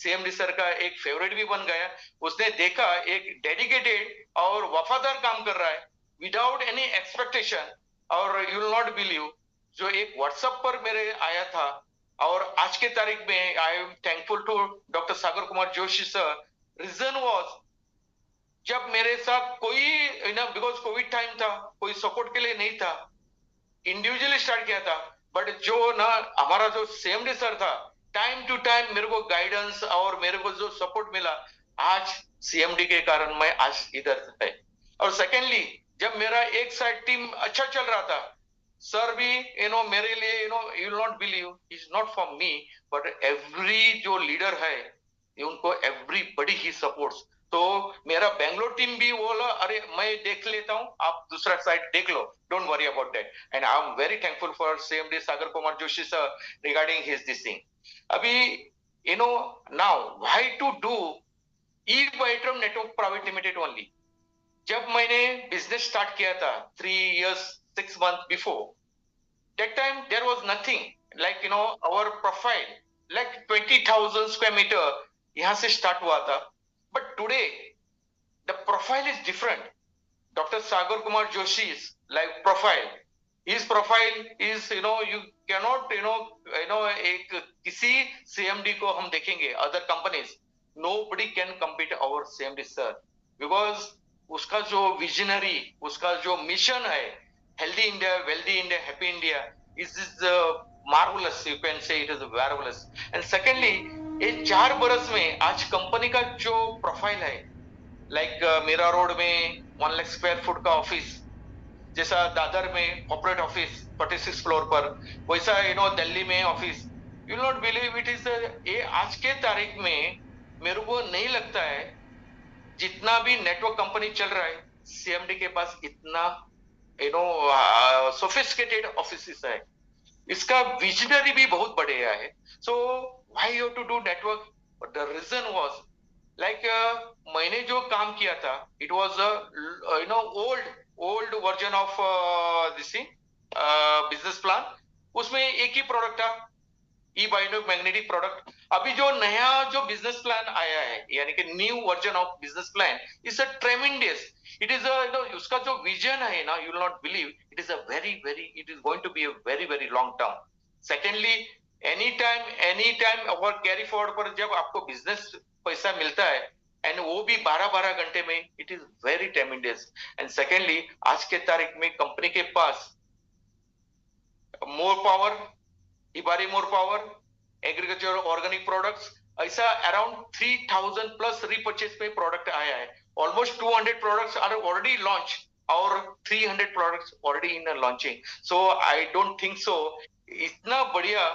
CMD sir का एक फेवरेट भी बन गया. उसने देखा एक डेडिकेटेड और वफादार काम कर रहा है विदाउट एनी एक्सपेक्टेशन. और यू विल नॉट बिलीव जो एक व्हाट्सएप पर मेरे आया था और आज के तारीख में I am thankful to doctor Sagar Kumar Joshi sir. Reason was जब मेरे साथ कोई ना बिकॉज कोविड टाइम था, कोई सपोर्ट के लिए नहीं था, इंडिविजुअली स्टार्ट किया था. बट जो ना हमारा जो CMD सर था टाइम टू टाइम मेरे को गाइडेंस और मेरे को जो सपोर्ट मिला, आज CMD के कारण मैं आज इधर है. और सेकेंडली जब मेरा एक साइड टीम अच्छा चल रहा था, सर भी मेरे लिए you will not believe is not for me but every जो लीडर है उनको एवरीबडी ही सपोर्ट्स. तो मेरा बेंगलोर टीम भी बोला अरे मैं देख लेता हूं, आप दूसरा साइड देख लो, don't worry about that. And I am very thankful for CMD Sagar Kumar Joshi sir regarding his this thing. अभी now why to do eBytrum network private limited only. जब मैंने बिजनेस स्टार्ट किया था 3 years 6 months before, that time there was nothing like our profile like 20,000 square meter यहाँ से start हुआ था. But today the profile is different. Dr. Sagar Kumar Joshi's life profile, his profile is you cannot एक किसी CMD को हम देखेंगे other companies, nobody can compete our CMD sir because उसका जो विजनरी, उसका जो मिशन है healthy India, wealthy India, happy India is marvellous. You can say it is marvellous. And secondly ये 4 बरस में आज कंपनी का जो प्रोफाइल है लाइक मीरा रोड में 1 लाख स्क्वायर फुट का ऑफिस, जैसा दादर में कॉर्पोरेट ऑफिस 46 फ्लोर पर, वैसा दिल्ली में office. You will not believe it is ये आज के तारीख में मेरे को नहीं लगता है जितना भी नेटवर्क कंपनी चल रहा है CMD के पास इतना सोफिस्टिकेटेड ऑफिस है. इसका विजनरी भी बहुत बढ़िया है. So why you to do network? The reason was like मैंने जो काम किया था it was old version of this business plan. उसमें एक ही प्रोडक्ट था eBytrum मैग्नेटिक प्रोडक्ट. अभी जो नया जो बिजनेस प्लान आया है यानी कि new version of business plan is a tremendous. It is उसका जो विजन है ना, you will not believe, it is a very it is going to be a very long term. Secondly any time और carry forward पर जब आपको business पैसा मिलता है एंड वो भी 12 घंटे में, it is very tremendous. And secondly आज के तारीख में कंपनी के पास मोर पावर, इबारी more power, agriculture organic products, ऐसा अराउंड 3000 प्लस रीपर्चेस में प्रोडक्ट आया है. Almost 200 products are already launch और 300 products already in launching. So I don't think so इतना बढ़िया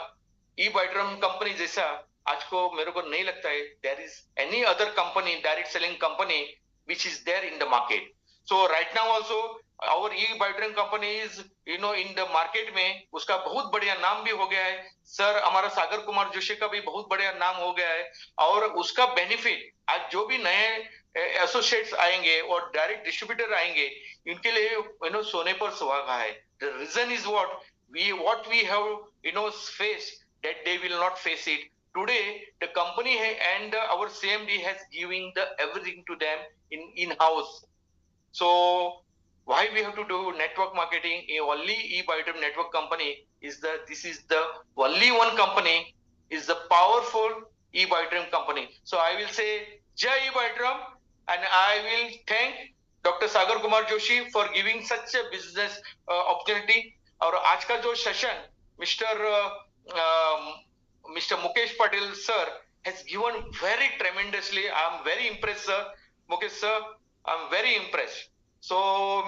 eBytrum कंपनी जैसा आज को मेरे को नहीं लगता है there is any other company, direct selling company which is there in the market. So right now also our eBytrum company is in the market में, उसका बहुत बढ़िया नाम भी हो गया है. सर हमारा सागर कुमार जोशी का भी बहुत बढ़िया नाम हो गया है. और उसका बेनिफिट आज जो भी नए एसोसिएट्स आएंगे और डायरेक्ट डिस्ट्रीब्यूटर आएंगे इनके लिए सोने पर सुहागा है. The reason is what we have faced that they will not face it. Today the company and our CMD has giving the everything to them in house. So why we have to do network marketing? Only eBytrum network company is this is the only one company is the powerful eBytrum company. So I will say Jai eBytrum and I will thank Dr. Sagar Kumar Joshi for giving such a business opportunity. और आज का जो session mister Mukesh Patil sir has given very tremendously. I am very impressed, sir. Mukesh sir, I am very impressed. So,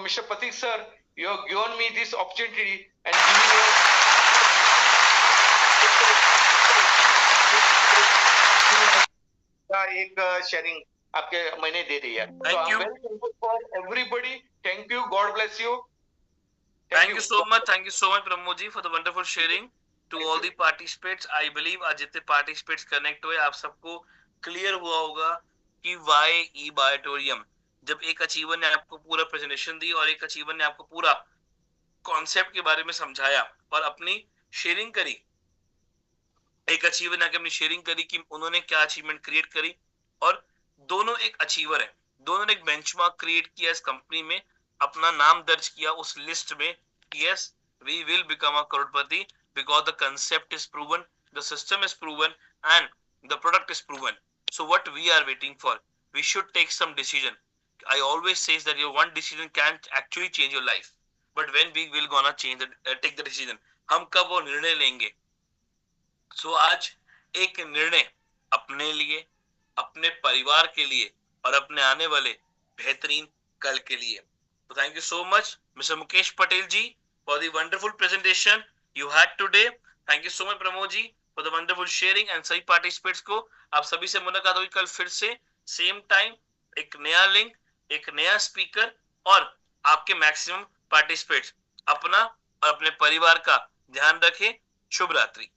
Mr. Patik sir, you have given me this opportunity and giving एक sharing आपके मैंने दे दी है. Thank you. Very thankful for everybody. Thank you. God bless you. Thank you so much, Pramod ji, for the wonderful sharing to all the participants. I believe आज जितने participants connect हुए आप सबको clear हुआ होगा कि वाई ई बायोटोरियम, जब एक अचीवर ने आपको पूरा प्रेजेंटेशन दी और एक अचीवर ने आपको पूरा कॉन्सेप्ट के बारे में समझाया और अपनी शेयरिंग करी, एक अचीवर ने आके अपनी शेयरिंग करी कि उन्होंने क्या अचीवमेंट क्रिएट करी, और दोनों एक अचीवर है, दोनों ने एक बेंचमार्क क्रिएट किया इस कंपनी में, अपना नाम दर्ज किया उस लिस्ट में, yes we will become a crorepati because the concept is proven, the system is proven and the product is proven. So what we are waiting for, we should take some decision. I always say that your one decision can't actually change your life, but when we will gonna change take the decision, हम कब वो निर्णय लेंगे. सो आज एक निर्णय अपने लिए, अपने परिवार के लिए और अपने आने वाले बेहतरीन कल के लिए. तो thank you so much mister Mukesh Patel ji for the wonderful presentation you had today. Thank you so much Pramod ji for the wonderful sharing and सभी पार्टिसिपेट्स को आप सभी से मुलाकात होगी कल फिर से सेम टाइम, एक नया लिंक, एक नया स्पीकर और आपके मैक्सिमम पार्टिसिपेट्स. अपना और अपने परिवार का ध्यान रखें. शुभ रात्रि.